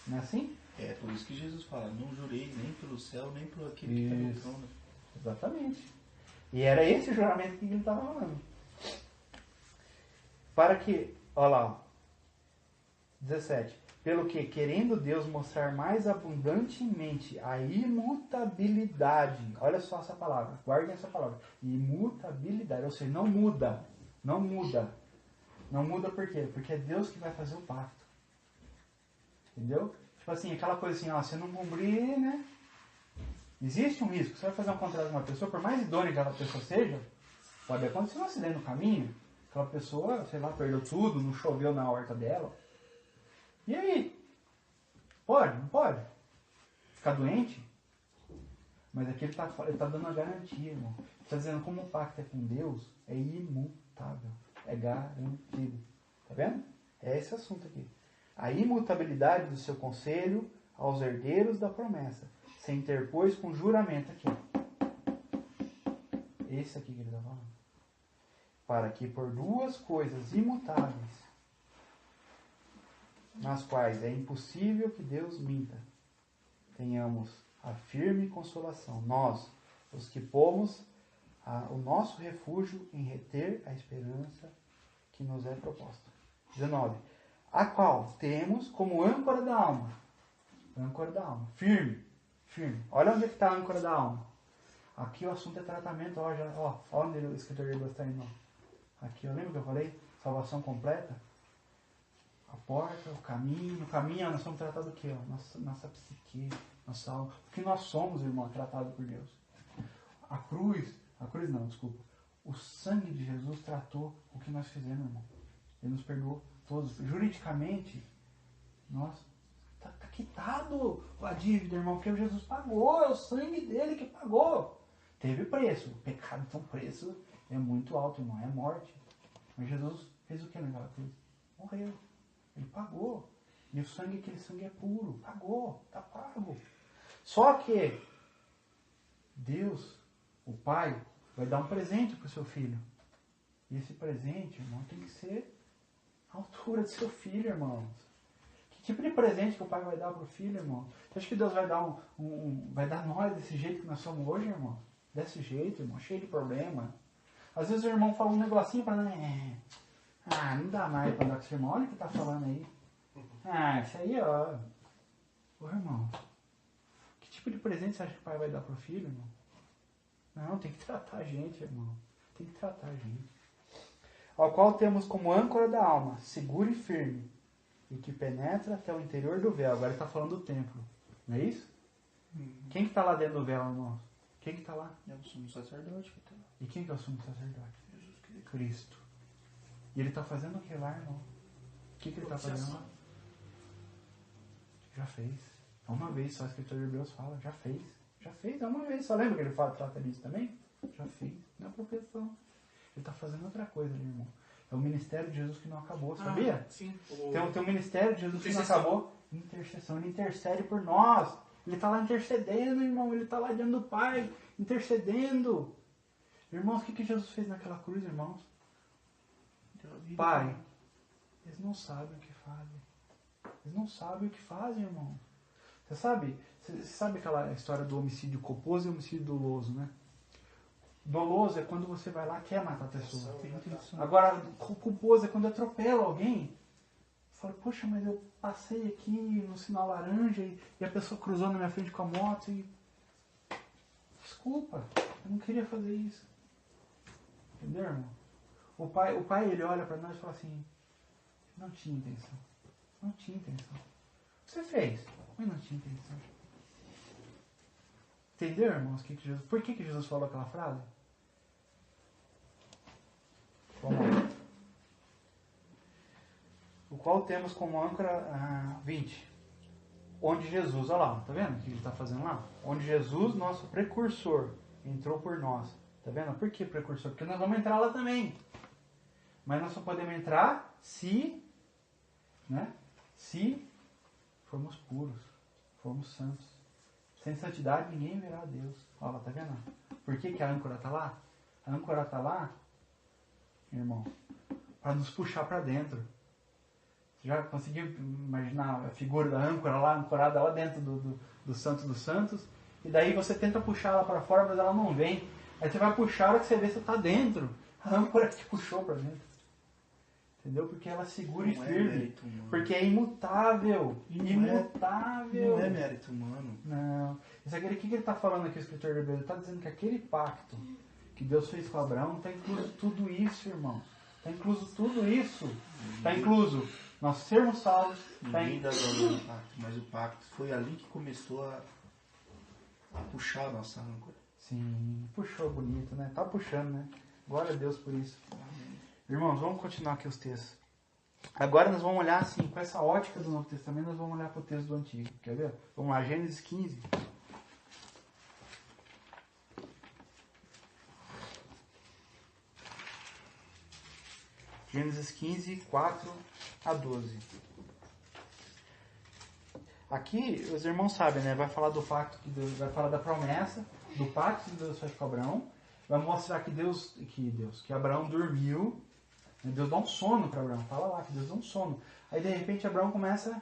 Não é assim? É por isso que Jesus fala, não jurei nem pelo céu, nem por aquele que está no Isso. trono. Exatamente. E era esse o juramento que ele estava falando. Para que, olha lá, ó, 17. Pelo que, querendo Deus mostrar mais abundantemente a imutabilidade, olha só essa palavra, guardem essa palavra, imutabilidade, ou seja, não muda, não muda. Não muda por quê? Porque é Deus que vai fazer o pacto. Entendeu? Tipo assim, aquela coisa assim, ó, você não cumprir, né? Existe um risco. Você vai fazer um contrato com uma pessoa, por mais idônea que aquela pessoa seja, pode acontecer um acidente no caminho, aquela pessoa, sei lá, perdeu tudo, não choveu na horta dela. E aí? Pode? Não pode? Ficar doente? Mas aqui ele tá dando uma garantia, irmão. Ele está dizendo como o pacto é com Deus, é imutável. É garantido. Tá vendo? É esse assunto aqui. A imutabilidade do seu conselho aos herdeiros da promessa, sem interpôs com juramento aqui. Esse aqui que ele está falando. Para que por duas coisas imutáveis, nas quais é impossível que Deus minta, tenhamos a firme consolação, nós, os que pomos o nosso refúgio em reter a esperança que nos é proposta. 19. A qual temos como âncora da alma. Âncora da alma. Firme. Firme. Olha onde é que está a âncora da alma. Aqui o assunto é tratamento. Ó, onde o escritor de Deus está indo. Aqui, lembra que eu falei? Salvação completa. A porta, o caminho. Nós somos tratados do quê? Nossa psique, nossa alma. O que nós somos, irmão, tratado por Deus. A cruz não, desculpa. O sangue de Jesus tratou o que nós fizemos, irmão. Ele nos perdoou todos. Juridicamente, nós tá quitado a dívida, irmão, porque Jesus pagou, é o sangue dele que pagou. Teve preço. O pecado tem um preço, é muito alto, irmão, é morte. Mas Jesus fez o que naquela cruz? Morreu. Ele pagou. E o sangue, aquele sangue é puro. Pagou, tá pago. Só que Deus, o Pai, vai dar um presente para o seu filho. E esse presente, irmão, tem que ser a altura do seu filho, irmãos. Que tipo de presente que o Pai vai dar para o filho, irmão? Você acha que Deus vai dar vai dar nós desse jeito que nós somos hoje, irmão? Desse jeito, irmão, cheio de problema. Às vezes o irmão fala um negocinho para nós, não dá mais para dar com esse irmão. Olha o que tá falando aí. Isso aí, ó. Ô, irmão, que tipo de presente você acha que o Pai vai dar para o filho, irmão? Não, tem que tratar a gente, irmão. Tem que tratar a gente. Ao qual temos como âncora da alma, seguro e firme, e que penetra até o interior do véu. Agora ele está falando do templo. Não é isso? Quem que está lá dentro do véu, irmão? Quem que está lá? É o sumo sacerdote que está lá. E quem que é o sumo sacerdote? Jesus Cristo. Cristo. E ele está fazendo o que lá, irmão? O que ele está fazendo lá? Já fez. É uma vez só, a escritura de Hebreus fala. Já fez. Já fez, é uma vez. Só lembra que ele trata disso também? Já fez. Não é profissão. Ele está fazendo outra coisa ali, irmão. É o ministério de Jesus que não acabou, sabia? Sim. Tem um ministério de Jesus que não acabou. Intercessão. Ele intercede por nós. Ele está lá intercedendo, irmão. Ele está lá diante do Pai, intercedendo. Irmãos, o que Jesus fez naquela cruz, irmãos? Pai, eles não sabem o que fazem. Eles não sabem o que fazem, irmão. Você sabe aquela história do homicídio culposo e homicídio doloso, né? Doloso é quando você vai lá e quer matar a pessoa. Agora, culposo é quando atropela alguém. Fala, poxa, mas eu passei aqui no sinal laranja e a pessoa cruzou na minha frente com a moto e... Desculpa, eu não queria fazer isso. Entendeu, irmão? O pai ele olha para nós e fala assim, não tinha intenção. Não tinha intenção. Você fez, mas não tinha intenção. Entendeu, irmãos? Por que Jesus falou aquela frase? Vamos lá. O qual temos como âncora 20. Onde Jesus, olha lá, tá vendo o que ele está fazendo lá? Onde Jesus, nosso precursor, entrou por nós. Tá vendo? Por que precursor? Porque nós vamos entrar lá também. Mas nós só podemos entrar se formos puros, formos santos. Sem santidade ninguém verá a Deus. Olha lá, tá vendo? Por que a âncora está lá? A âncora está lá, irmão, para nos puxar para dentro. Já conseguiu imaginar a figura da âncora lá, ancorada lá dentro do Santo dos Santos? E daí você tenta puxar ela para fora, mas ela não vem. Aí você vai puxar, a hora que você vê, você está dentro. A âncora que te puxou para dentro. Entendeu? Porque ela segura e Não é firme. mérito humano. Porque é imutável. Não Imutável. Não é mérito humano. Não. Isso aqui, o que ele está falando aqui, o escritor de Hebreus? Ele está dizendo que aquele pacto que Deus fez com Abraão está incluso tudo isso, irmão. Está incluso tudo isso. Está incluso nós sermos salvos. Ninguém dá valor no pacto, mas o pacto foi ali que começou a puxar a nossa âncora. Sim, puxou bonito, né? Tá puxando, né? Glória a Deus por isso. Irmãos, vamos continuar aqui os textos. Agora nós vamos olhar assim, com essa ótica do Novo Testamento, nós vamos olhar para o texto do Antigo. Quer ver? Vamos lá, Gênesis 15. Gênesis 15, 4 a 12. Aqui, os irmãos sabem, né? Vai falar do pacto que Deus, vai falar da promessa, do pacto que Deus fez com Abraão. Vai mostrar que Abraão dormiu. Deus dá um sono para Abraão. Fala lá que Deus dá um sono. Aí, de repente, Abraão começa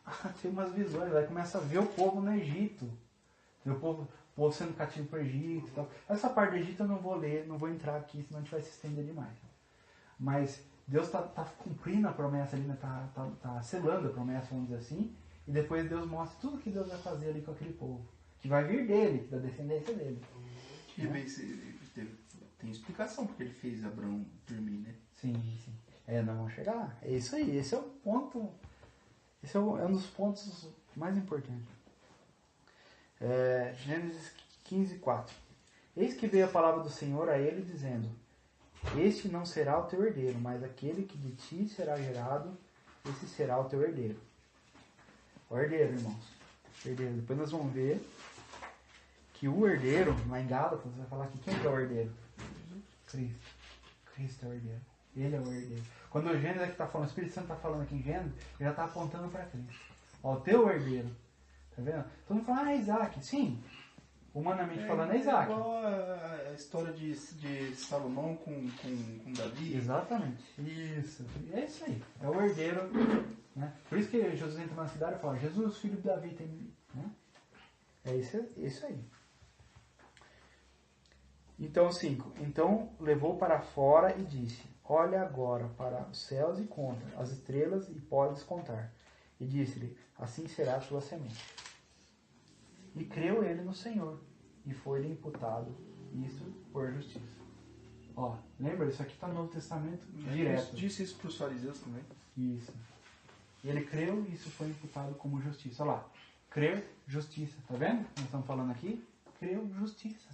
a ter umas visões. Aí começa a ver o povo no Egito. Ver o povo sendo cativo para o Egito e tal. Essa parte do Egito eu não vou ler, não vou entrar aqui, senão a gente vai se estender demais. Mas Deus está cumprindo a promessa ali, né? Tá selando a promessa, vamos dizer assim. E depois Deus mostra tudo que Deus vai fazer ali com aquele povo. Que vai vir dele, da descendência dele. Tem explicação porque ele fez Abraão dormir, né? Sim. Nós vamos chegar lá. É isso aí. Esse é o ponto. Esse é um dos pontos mais importantes. Gênesis 15, 4. Eis que veio a palavra do Senhor a ele, dizendo: Este não será o teu herdeiro, mas aquele que de ti será gerado, esse será o teu herdeiro. O herdeiro, irmãos. Herdeiro. Depois nós vamos ver que o herdeiro, lá em Gálatas, vai falar que quem é o herdeiro? Cristo. Cristo é o herdeiro. Ele é o herdeiro. Quando o Gênesis aqui está falando, o Espírito Santo está falando aqui em Gênesis, ele já está apontando para Cristo. Ó, o teu herdeiro. Tá vendo? Todo mundo fala, Isaac. Sim. Humanamente falando, é Isaac. É igual a história de Salomão com Davi. Exatamente. Isso. É isso aí. É o herdeiro. Né? Por isso que Jesus entra na cidade e fala, Jesus, filho de Davi, tem... Né? É isso aí. Então, 5. Então levou para fora e disse, olha agora para os céus e conta as estrelas e podes contar. E disse-lhe, assim será a tua semente. E creu ele no Senhor, e foi-lhe imputado isso por justiça. Ó, lembra? Isso aqui está no Novo Testamento direto. Disse isso para os fariseus também. Isso. Ele creu e isso foi imputado como justiça. Olha lá. Crer, justiça. Tá vendo? Nós estamos falando aqui. Creu, justiça.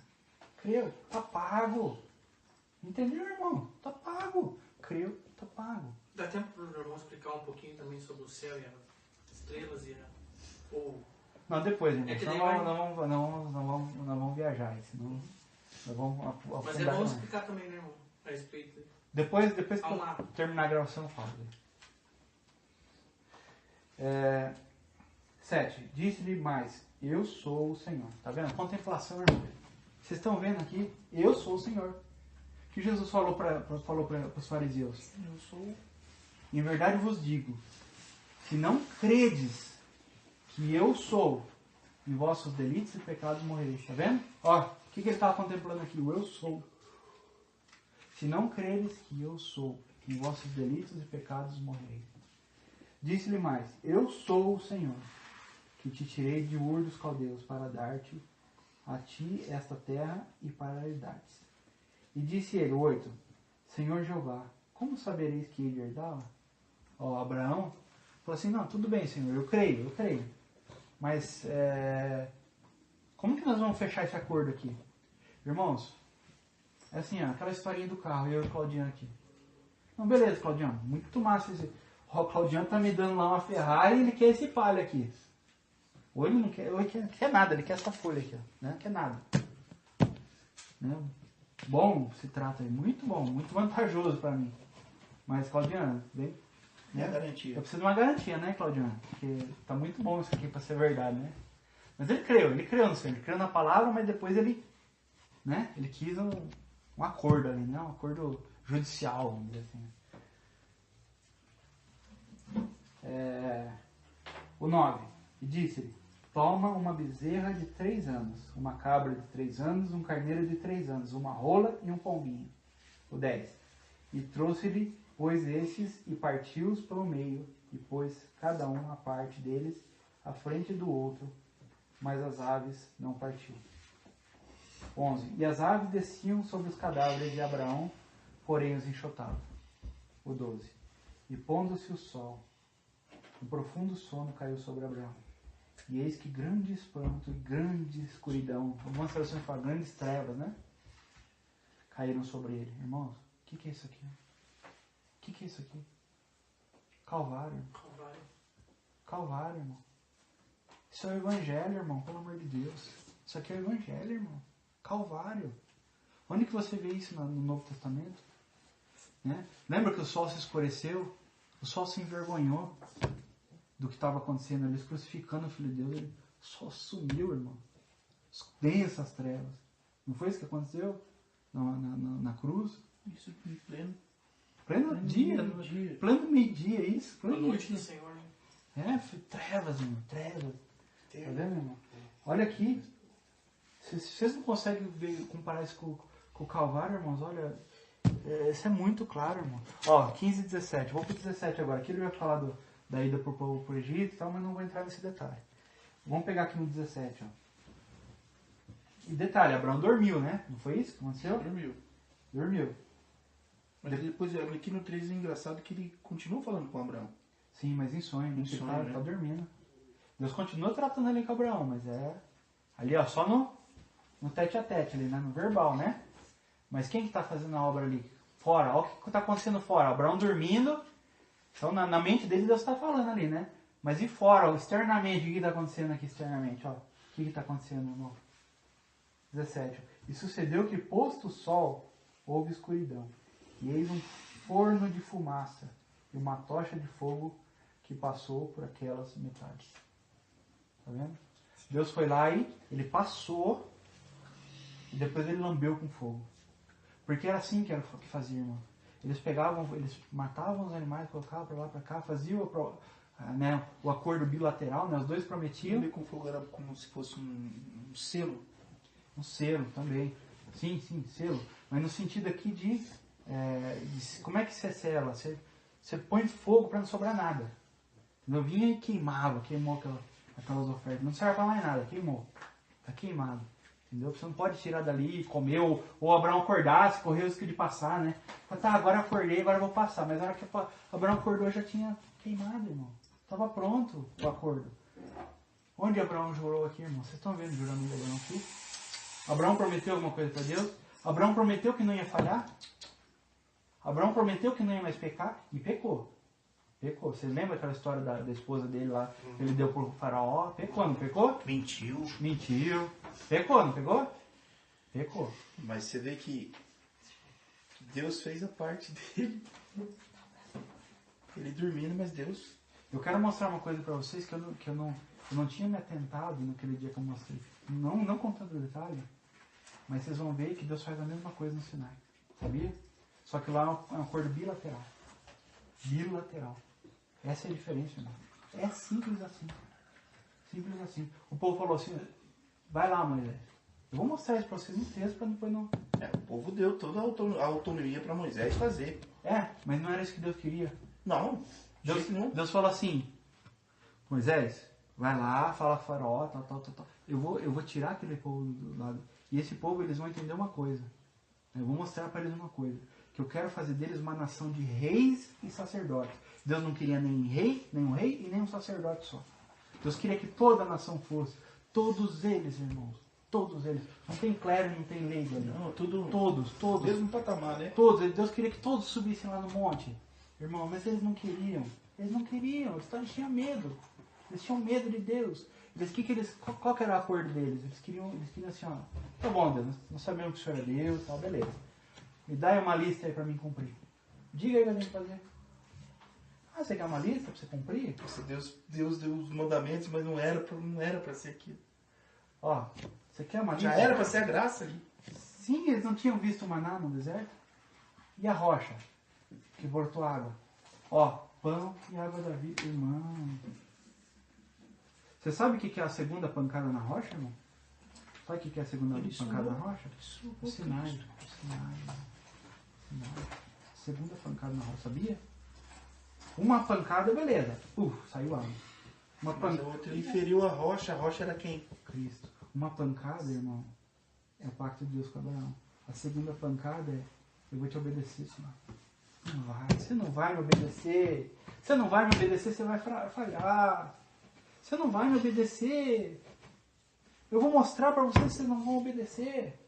Creu, tá pago. Entendeu, irmão? Tá pago. Creu, tá pago. Dá tempo para o irmão explicar um pouquinho também sobre o céu e as estrelas e ou Não, depois, irmão. É que Não vamos viajar. Senão nós vamos aprofundar. Mas é bom explicar também, né, irmão? A respeito. Depois que eu terminar a gravação, eu falo. 7. Disse-lhe mais, eu sou o Senhor. Tá vendo? Contemplação, irmão. Vocês estão vendo aqui? Eu sou o Senhor. O que Jesus falou para os fariseus? Eu sou. Em verdade vos digo, se não credes que eu sou, em vossos delitos e pecados morrereis. Tá vendo? Ó, o que ele estava contemplando aqui? O eu sou. Se não credes que eu sou, em vossos delitos e pecados morrereis. Disse-lhe mais, eu sou o Senhor, que te tirei de Ur dos Caldeus para dar-te a ti esta terra e para herdades. E disse ele, 8, Senhor Jeová, como sabereis que ele herdá-la? Ó, Abraão falou assim, não, tudo bem, Senhor, eu creio. Mas, como que nós vamos fechar esse acordo aqui? Irmãos, é assim, ó, aquela historinha do carro, eu e o Claudiano aqui. Não, beleza, Claudiano, muito massa esse... O Claudiano tá me dando lá uma Ferrari e ele quer esse palha aqui. Ou ele não quer, ou ele quer nada, ele quer essa folha aqui, ó, né? Quer nada. Né? Bom, se trata aí, muito bom, muito vantajoso para mim. Mas, Claudiano, vem. Né? Garantia. Eu preciso de uma garantia, né, Claudiano? Porque tá muito bom isso aqui para ser verdade, né? Mas ele creu no Senhor, ele creu na palavra, mas depois ele, né? Ele quis um acordo ali, né? Um acordo judicial, vamos dizer assim. O 9. E disse-lhe: toma uma bezerra de 3 anos, uma cabra de 3 anos, um carneiro de 3 anos, uma rola e um pombinho. O 10. E trouxe-lhe, pois, estes, e partiu-os pelo meio, e pôs cada um a parte deles, à frente do outro, mas as aves não partiu. 11. E as aves desciam sobre os cadáveres de Abraão, porém os enxotavam. O 12. E pondo-se o sol, um profundo sono caiu sobre Abraão. E eis que grande espanto e grande escuridão, algumas traduções falam grandes trevas, né? Caíram sobre ele. Irmãos, o que é isso aqui? O que é isso aqui? Calvário. Calvário, irmão. Isso é o Evangelho, irmão, pelo amor de Deus. Isso aqui é o Evangelho, irmão. Calvário. Onde que você vê isso no Novo Testamento? Né? Lembra que o sol se escureceu? O sol se envergonhou do que estava acontecendo. Eles crucificando o Filho de Deus. O sol sumiu, irmão. Densas trevas. Não foi isso que aconteceu na cruz? Isso em Pleno dia. Pleno meio-dia, isso. A Pleno noite dia. do Senhor, né? Foi trevas, irmão. Trevas. Tá vendo, irmão? Olha aqui. Se vocês não conseguem comparar isso com o Calvário, irmãos, olha, isso é muito claro, irmão. Ó, 15 e 17. Vou pro 17 agora. Aqui ele vai falar da ida pro Egito e tal, mas não vou entrar nesse detalhe. Vamos pegar aqui no 17, ó. E detalhe, Abraão dormiu, né? Não foi isso que aconteceu? Dormiu. Mas depois, aqui no 13 é engraçado que ele continua falando com Abraão. Sim, mas em sonho, né? Em sonho, Ele né? tá dormindo. Deus continua tratando ele com Abraão, mas ali, ó, só no tete a tete ali, né? No verbal, né? Mas quem que tá fazendo a obra ali? Fora, olha o que tá acontecendo fora. Abraão dormindo. Então na mente dele Deus tá falando ali, né? Mas e fora, externamente, o que tá acontecendo aqui externamente? Ó, o que tá acontecendo, irmão? 17. E sucedeu que, posto o sol, houve escuridão. E eis um forno de fumaça e uma tocha de fogo que passou por aquelas metades. Tá vendo? Deus foi lá e ele passou e depois ele lambeu com fogo. Porque era assim que fazia, irmão. Eles matavam os animais, colocavam para lá, para cá, faziam o acordo bilateral, né? Os dois prometiam. Lambeu com fogo era como se fosse um selo. Um selo também. Sim, selo. Mas no sentido aqui de como é que você sela? Você põe fogo para não sobrar nada. Eu vinha e queimou aquelas ofertas. Não serve para mais nada, queimou. Está queimado. Entendeu? Você não pode tirar dali e comer, ou Abraão acordasse, correr o risco de passar, né? Tá, agora eu acordei, agora eu vou passar. Mas na hora que Abraão acordou já tinha queimado, irmão. Estava pronto o acordo. Onde Abraão jurou aqui, irmão? Vocês estão vendo o juramento de Abraão aqui? Abraão prometeu alguma coisa para Deus? Abraão prometeu que não ia falhar? Abraão prometeu que não ia mais pecar? E pecou. Pecou. Vocês lembram aquela história da esposa dele lá? Ele deu pro faraó. Pecou, não pecou? Mentiu. Pecou, não pegou? Pecou. Mas você vê que Deus fez a parte dele. Ele dormindo, mas Deus... Eu quero mostrar uma coisa para vocês que eu não tinha me atentado naquele dia que eu mostrei. Não contando o detalhe, mas vocês vão ver que Deus faz a mesma coisa no Sinai. Sabia? Só que lá é um acordo bilateral. Bilateral. Essa é a diferença, irmão. É simples assim. Simples assim. O povo falou assim, vai lá, Moisés. Eu vou mostrar isso para vocês no texto para depois não... o povo deu toda a autonomia para Moisés fazer. Mas não era isso que Deus queria. Não, Deus falou assim, Moisés, vai lá, fala com o faraó, tal. Eu vou tirar aquele povo do lado. E esse povo, eles vão entender uma coisa. Eu vou mostrar para eles uma coisa. Que eu quero fazer deles uma nação de reis e sacerdotes. Deus não queria nem um rei e nem um sacerdote só. Deus queria que toda a nação fosse. Todos eles, irmãos. Todos eles. Não tem clero, não tem leigo ali. Não, tudo... Todos. Mesmo patamar, né? Todos. Deus queria que todos subissem lá no monte. Irmão, mas eles não queriam. Eles tinham medo. Eles tinham medo de Deus. Qual que era o acordo deles? Eles queriam assim, ó. Tá bom, Deus, nós sabemos que o Senhor é Deus, tal, beleza. Me dá aí uma lista aí para mim cumprir. Diga aí o que eu tenho que fazer. Você quer uma lista para você cumprir? Deus deu os mandamentos, mas não era para ser aquilo. Ó, você quer uma lista? Já era para ser a graça ali. Sim, eles não tinham visto o maná no deserto? E a rocha que brotou água? Ó, Pão e água da vida, irmão. Você sabe o que é a segunda pancada na rocha, irmão? Sabe o que é a segunda pancada na rocha? O Sinai. O Sinai. Segunda pancada na rocha, sabia? Uma pancada, beleza. Saiu água. Uma Mas a outra ele feriu a rocha era quem? Cristo. Uma pancada, irmão, é o pacto de Deus com Abraão. A segunda pancada é: eu vou te obedecer, Senhor. Não vai, você não vai me obedecer. Você não vai me obedecer, você vai falhar. Você não vai me obedecer. Eu vou mostrar para vocês que vocês não vão obedecer.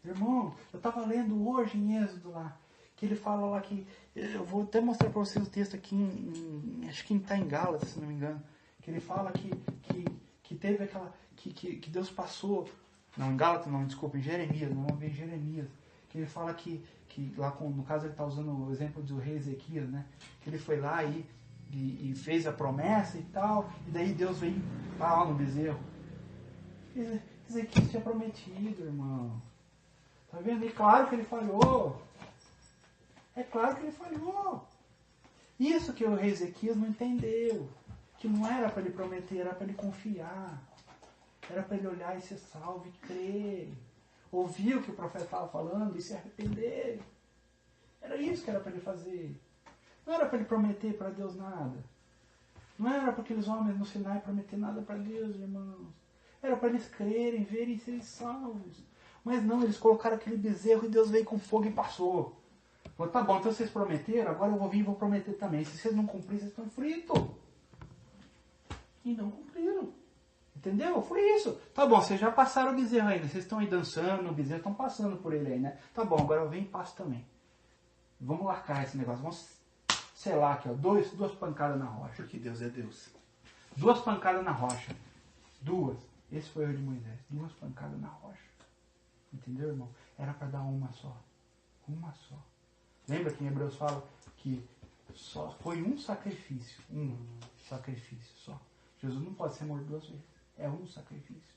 Irmão, eu estava lendo hoje em Êxodo lá, que ele fala lá que, eu vou até mostrar para vocês o texto aqui, acho que está em Gálatas, se não me engano, que ele fala que teve aquela, que Deus passou, não, em Gálatas não, desculpa, em Jeremias, não vamos ver em Jeremias, que ele fala que lá, no caso ele está usando o exemplo do rei Ezequias, né, que ele foi lá e fez a promessa e tal, e daí Deus veio lá no bezerro. Ezequias tinha prometido, irmão. Tá vendo? E claro que ele falhou. É claro que ele falhou. Isso que o rei Ezequias não entendeu. Que não era para ele prometer, era para ele confiar. Era para ele olhar e ser salvo e crer. Ouvir o que o profeta estava falando e se arrepender. Era isso que era para ele fazer. Não era para ele prometer para Deus nada. Não era para aqueles homens no Sinai prometer nada para Deus, irmãos. Era para eles crerem, verem e serem salvos. Mas não, eles colocaram aquele bezerro e Deus veio com fogo e passou. Falou, tá bom, então vocês prometeram, agora eu vou vir e vou prometer também. Se vocês não cumrirem, vocês estão fritos. E não cumpriram. Entendeu? Foi isso. Tá bom, vocês já passaram o bezerro ainda. Vocês estão aí dançando, o bezerro estão passando por ele aí, né? Tá bom, agora eu venho e passo também. Vamos largar esse negócio. Vamos selar aqui, ó. Duas pancadas na rocha. Porque Deus é Deus. 2 pancadas na rocha. 2. Esse foi o erro de Moisés. 2 pancadas na rocha. Entendeu, irmão? Era para dar uma só. Uma só. Lembra que em Hebreus fala que só foi um sacrifício. Um sacrifício só. Jesus não pode ser morto 2 vezes. É um sacrifício.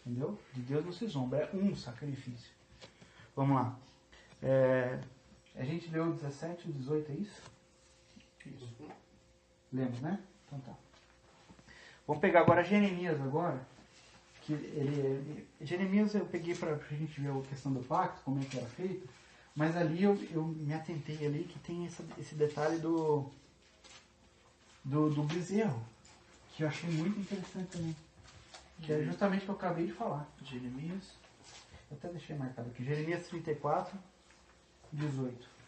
Entendeu? De Deus não se zombra. É um sacrifício. Vamos lá. A gente leu 17 e 18, é isso? Isso. Lembra, né? Então tá. Vamos pegar agora Jeremias agora. Que Jeremias eu peguei para a gente ver a questão do pacto, como é que era feito, mas ali eu me atentei ali que tem esse detalhe do bezerro, que eu achei muito interessante também, que é justamente o que eu acabei de falar. Jeremias. Eu até deixei marcado aqui, Jeremias 34, 18.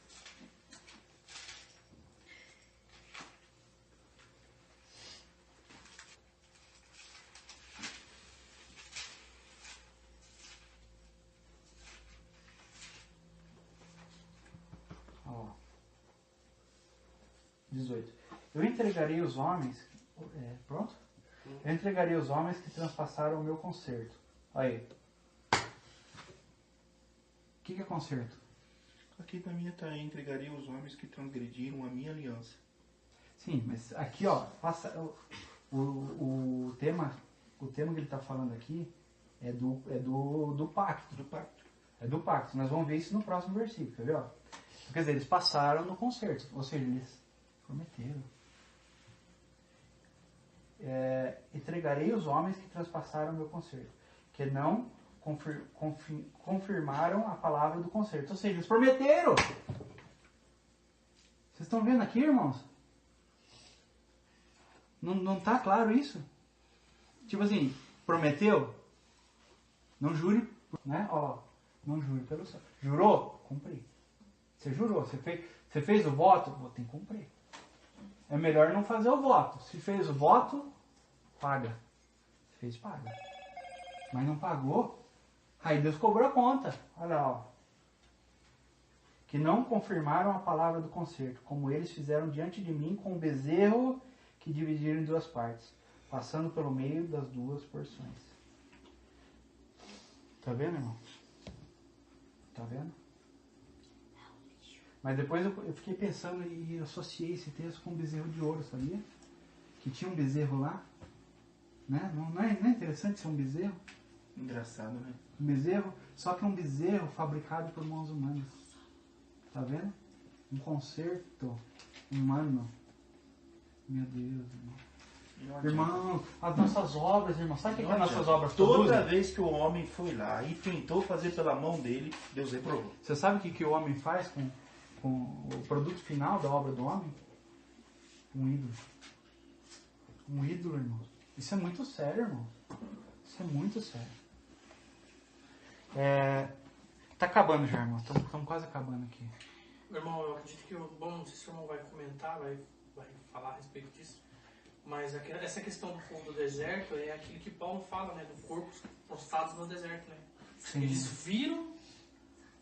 Ó. 18. Eu entregarei os homens. Pronto? Eu entregarei os homens que transpassaram o meu concerto. Aí. O que é concerto? Aqui na minha tá, entregaria os homens que transgrediram a minha aliança. Sim, mas aqui, ó, o tema que ele está falando aqui é do pacto. Do pacto. É do pacto. Nós vamos ver isso no próximo versículo, quer ver? Ó? Quer dizer, eles passaram no concerto, ou seja, eles prometeram. Entregarei os homens que transpassaram o meu concerto, que não confirmaram a palavra do concerto. Ou seja, eles prometeram. Vocês estão vendo aqui, irmãos? Não está claro isso? Tipo assim, prometeu? Não jure, né? Ó, não jure pelo céu. Jurou? Cumpri. Você jurou, você fez o voto? Tem que cumprir. É melhor não fazer o voto. Se fez o voto, paga. Se fez, paga. Mas não pagou, aí Deus cobrou a conta. Olha lá, ó. Que não confirmaram a palavra do concerto, como eles fizeram diante de mim com o bezerro que dividiram em 2 partes, passando pelo meio das 2 porções. Tá vendo, irmão? Tá vendo? Mas depois eu fiquei pensando e associei esse texto com o bezerro de ouro, sabia? Que tinha um bezerro lá. Né? Não é interessante ser um bezerro? Engraçado, né? Um bezerro, só que um bezerro fabricado por mãos humanas. Tá vendo? Um conserto humano. Meu Deus, irmão. Irmão, as nossas obras, irmão. Sabe o que, que as nossas obras Toda produzem? vez que o homem foi lá e tentou fazer pela mão dele, Deus reprovou. Você sabe o que, que o homem faz com o produto final da obra do homem? Um ídolo. Um ídolo, irmão. Isso é muito sério, irmão. Isso é muito sério. Tá acabando já, irmão. Estamos quase acabando aqui. Meu irmão, eu acredito que bom, não sei se o irmão vai comentar, vai falar a respeito disso. Mas essa questão do fogo do deserto é aquilo que Paulo fala, né? Do corpo prostrados no deserto, né? Sim. Eles viram,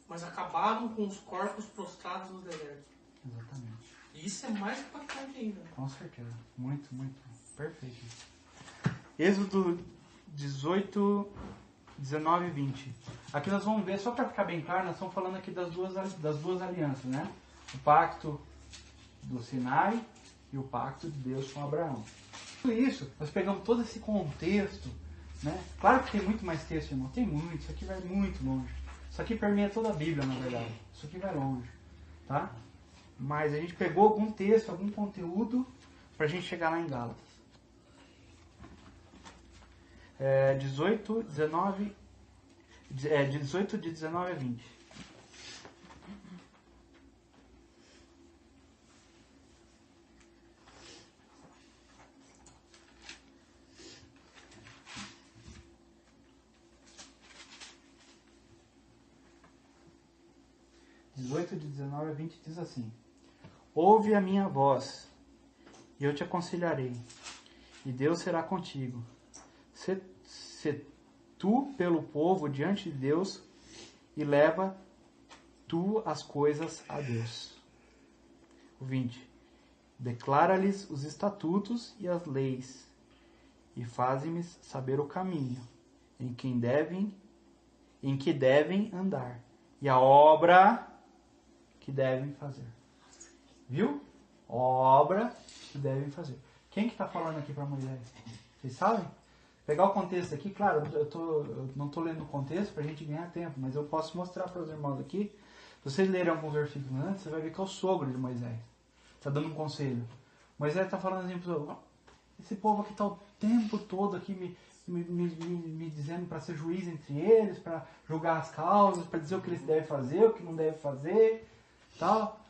mas acabaram com os corpos prostrados no deserto. Exatamente. E isso é mais impactante ainda, né? Com certeza. Muito, muito. Perfeito. Êxodo 18, 19 e 20. Aqui nós vamos ver, só para ficar bem claro, nós estamos falando aqui das duas alianças, né? O pacto do Sinai e o pacto de Deus com Abraão. Tudo isso, nós pegamos todo esse contexto, né? Claro que tem muito mais texto, irmão. Tem muito, isso aqui vai muito longe. Isso aqui permeia toda a Bíblia, na verdade. Isso aqui vai longe, tá? Mas a gente pegou algum texto, algum conteúdo para a gente chegar lá em Gálatas. 18 de 19 a 20. De 19 a 20 diz assim: Ouve a minha voz, e eu te aconselharei, e Deus será contigo. Se tu pelo povo diante de Deus, e leva tu as coisas a Deus. O 20. Declara-lhes os estatutos e as leis, e faze-me saber o caminho em que devem andar, e a obra que devem fazer. Viu? Obra que devem fazer. Quem que está falando aqui para Moisés? Vocês sabem? Pegar o contexto aqui, claro, eu não estou lendo o contexto para a gente ganhar tempo, mas eu posso mostrar para os irmãos aqui. Se vocês lerem alguns versículos antes, você vai ver que é o sogro de Moisés. Está dando um conselho. Moisés está falando assim, esse povo aqui está o tempo todo aqui me dizendo para ser juiz entre eles, para julgar as causas, para dizer o que eles devem fazer, o que não devem fazer, tal.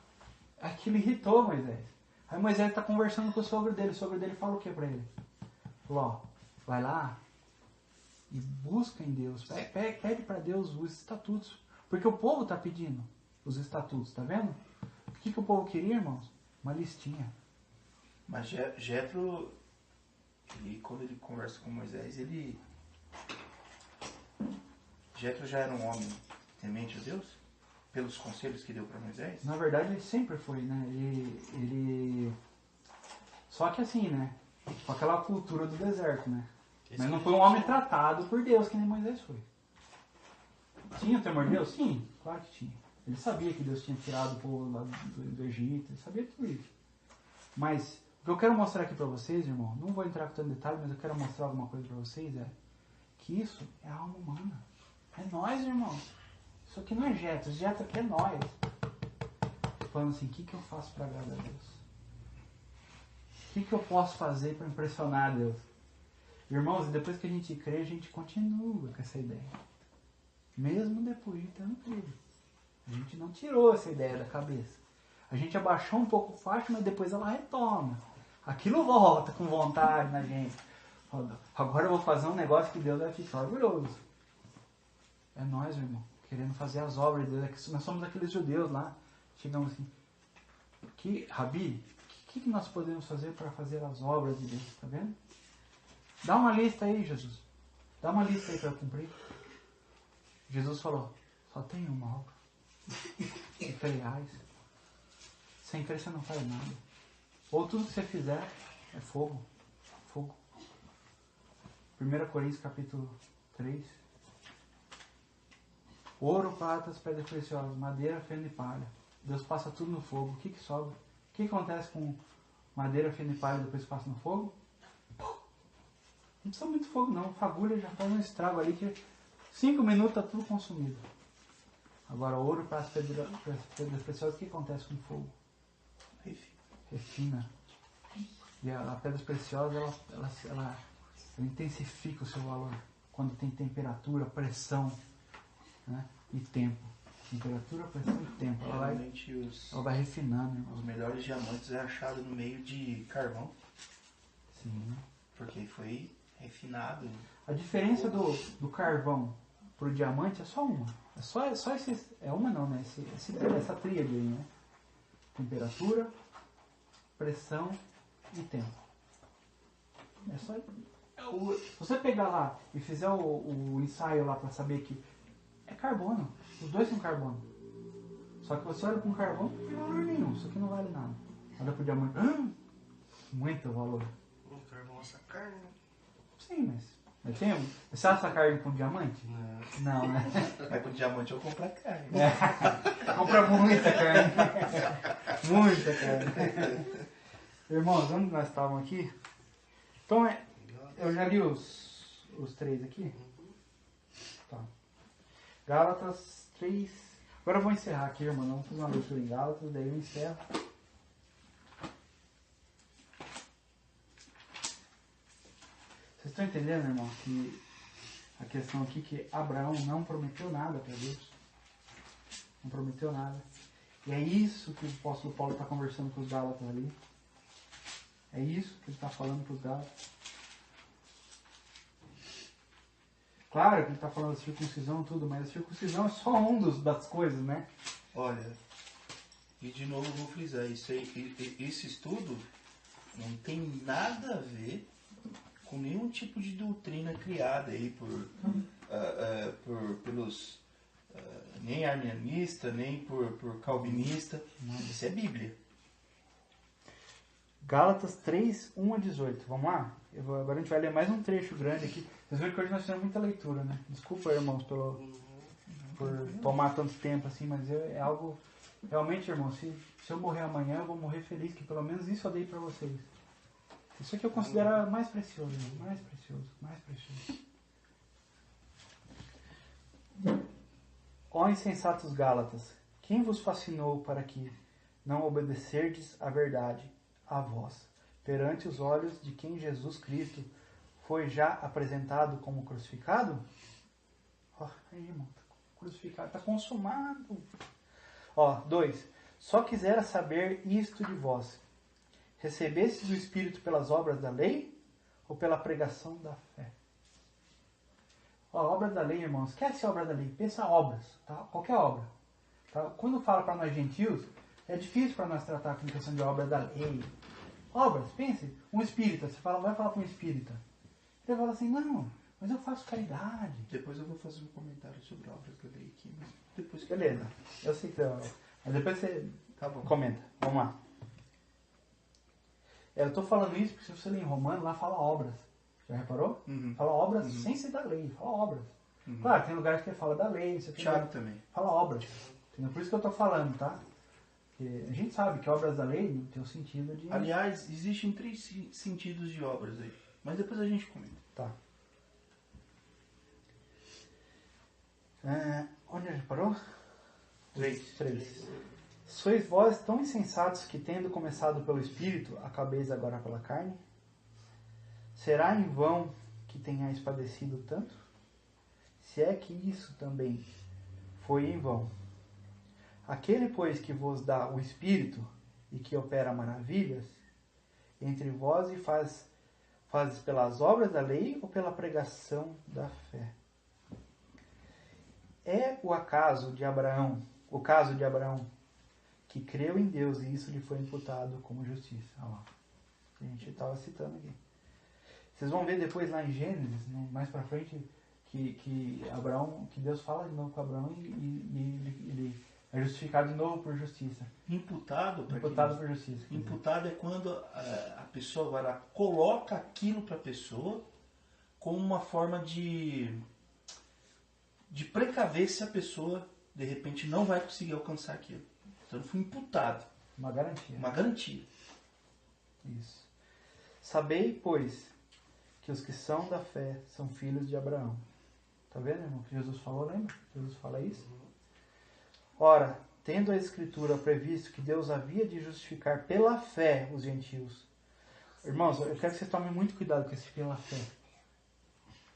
Aquilo irritou Moisés. Aí Moisés está conversando com o sogro dele fala o que para ele? Falou, ó, vai lá e busca em Deus, pede para Deus os estatutos, porque o povo está pedindo os estatutos, tá vendo? O que o povo queria, irmãos? Uma listinha. Mas Jetro, quando ele conversa com Moisés, Jetro já era um homem temente a Deus? Pelos conselhos que deu para Moisés? Na verdade, ele sempre foi, né? Ele... Só que assim, né? Com aquela cultura do deserto, né? Mas não foi um homem tratado por Deus, que nem Moisés foi. Tinha o temor de Deus? Sim, claro que tinha. Ele sabia que Deus tinha tirado o povo lá do Egito, ele sabia tudo isso. Mas o que eu quero mostrar aqui para vocês, irmão, não vou entrar com tanto detalhe, mas eu quero mostrar alguma coisa para vocês, que isso é a alma humana. É nós, irmão. Isso aqui não é Jetro aqui é nós. Falando assim, o que eu faço para agradar a Deus? O que eu posso fazer para impressionar a Deus? Irmãos, depois que a gente crê, a gente continua com essa ideia. Mesmo depois de tendo crido. A gente não tirou essa ideia da cabeça. A gente abaixou um pouco o facho, mas depois ela retoma. Aquilo volta com vontade na gente. Agora eu vou fazer um negócio que Deus vai ficar orgulhoso. É nós, irmão, querendo fazer as obras de Deus. Nós somos aqueles judeus lá. Chegamos assim, Rabi, o que nós podemos fazer para fazer as obras de Deus? Tá vendo? Dá uma lista aí, Jesus. Dá uma lista aí para cumprir. Jesus falou, só tem uma obra. E creiais. Sem crer você não faz nada. Ou tudo que você fizer é fogo. Fogo. 1 Coríntios capítulo 3. Ouro, pratas, pedras preciosas, madeira, feno e palha. Deus passa tudo no fogo. O que sobra? O que acontece com madeira, feno e palha depois que passa no fogo? Não precisa muito fogo não. Fagulha já faz um estrago ali que 5 minutos está tudo consumido. Agora, ouro para as pedras preciosas, o que acontece com o fogo? Refina. E a pedra preciosa, ela intensifica o seu valor. Quando tem temperatura, pressão, né? E tempo. Temperatura, pressão e tempo. Geralmente Ela vai refinando. Irmão. os melhores diamantes é achado no meio de carvão. Sim. Porque foi refinado. A diferença do carvão pro diamante é só uma. É só esse. É uma não, né? Essa tríade aí, né? Temperatura, pressão e tempo. É só. Se você pegar lá e fizer o ensaio lá para saber que é carbono. Os dois são carbono. Só que você olha para um carvão, não tem valor nenhum. Isso aqui não vale nada. Olha para o diamante. Muito valor. O carvão assa carne. Sim, mas tem. Você assa carne com diamante? Não, né? Mas com diamante eu compro a carne. Compra muita carne. Muita carne. Irmãos, onde nós estávamos aqui? Então, eu já li os três aqui. Tá. Gálatas 3. Agora eu vou encerrar aqui, irmão. Vamos fazer uma leitura em Gálatas, daí eu encerro. Vocês estão entendendo, irmão, que a questão aqui é que Abraão não prometeu nada para Deus. Não prometeu nada. E é isso que o apóstolo Paulo está conversando com os Gálatas ali. É isso que ele está falando para os Gálatas. Claro que ele está falando da circuncisão e tudo, mas a circuncisão é só das coisas, né? Olha, e de novo eu vou frisar, esse estudo não tem nada a ver com nenhum tipo de doutrina criada aí pelos nem arminianista, nem por calvinista. Isso é Bíblia. Gálatas 3, 1 a 18. Vamos lá? Agora a gente vai ler mais um trecho grande aqui. Vocês viram que hoje nós fizemos muita leitura, né? Desculpa, irmãos, por tomar tanto tempo assim, mas é algo... Realmente, irmão, se eu morrer amanhã, eu vou morrer feliz, que pelo menos isso eu dei pra vocês. Isso aqui eu considero mais precioso, irmão. Mais precioso, mais precioso. Ó insensatos Gálatas, quem vos fascinou para que não obedecerdes à verdade, a vós, perante os olhos de quem Jesus Cristo foi já apresentado como crucificado? Ó, aí, irmão, tá crucificado, tá consumado. Ó, 2. Só quisera saber isto de vós. Recebestes o Espírito pelas obras da lei ou pela pregação da fé? Ó, obras da lei, irmão, esquece a obra da lei, pensa obras, tá? Qualquer obra. Tá? Quando fala para nós gentios, é difícil para nós tratar com questão de obra da lei. Obras, pense, um espírita, você vai falar com um espírita. Ele fala assim, não, mas eu faço caridade. Depois eu vou fazer um comentário sobre obras da lei aqui, mas depois que... Beleza, eu sei que mas depois você Tá bom. comenta. Vamos lá. Eu estou falando isso porque se você ler em Romano, lá fala obras. Já reparou? Uhum. Fala obras sem ser da lei, fala obras. Claro, tem lugares que fala da lei, você tem Tiago também. fala obras. Entendeu? Por isso que eu estou falando, tá? Porque a gente sabe que obras da lei não tem o sentido de... Aliás, existem 3 sentidos de obras aí, mas depois a gente comenta. Tá. Onde a gente parou? 3. Sois vós tão insensatos que, tendo começado pelo Espírito, acabeis agora pela carne? Será em vão que tenhais padecido tanto? Se é que isso também foi em vão. Aquele, pois, que vos dá o Espírito e que opera maravilhas entre vós e fazes pelas obras da lei ou pela pregação da fé? É o caso de Abraão, que creu em Deus e isso lhe foi imputado como justiça. Olha lá. A gente estava citando aqui. Vocês vão ver depois lá em Gênesis, mais para frente, que Deus fala de novo com Abraão e ele é justificado de novo por justiça. Imputado por justiça. Imputado é quando a pessoa vai lá, coloca aquilo para a pessoa como uma forma de precaver se a pessoa de repente não vai conseguir alcançar aquilo. Então foi imputado. Uma garantia. Uma garantia. Isso. Sabei, pois, que os que são da fé são filhos de Abraão. Tá vendo, irmão? Que Jesus falou, lembra? Jesus fala isso. Ora, tendo a Escritura previsto que Deus havia de justificar pela fé os gentios. Irmãos, eu quero que vocês tomem muito cuidado com esse pela fé.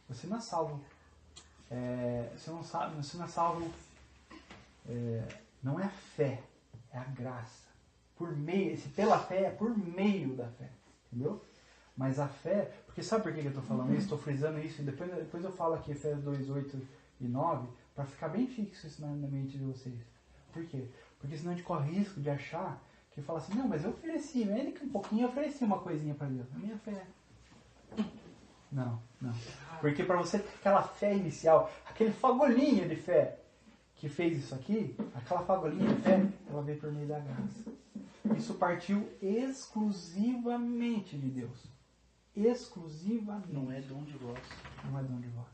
Você não é salvo. Você não é salvo. Não é a fé, é a graça. Por meio, esse pela fé é por meio da fé. Entendeu? Mas a fé, porque sabe por que eu estou falando isso? Estou frisando isso, e depois eu falo aqui Efésios 2, 8 e 9, para ficar bem fixo isso na mente de vocês. Por quê? Porque senão a gente corre risco de achar que fala assim, não, mas eu ofereci, ainda que um pouquinho eu ofereci uma coisinha para Deus. A minha fé. Não. Porque para você ter aquela fé inicial, aquele fagulhinho de fé que fez isso aqui, aquela fagulhinha de fé, ela veio por meio da graça. Isso partiu exclusivamente de Deus. Exclusivamente. Não é dom de vós. Não é dom de vós.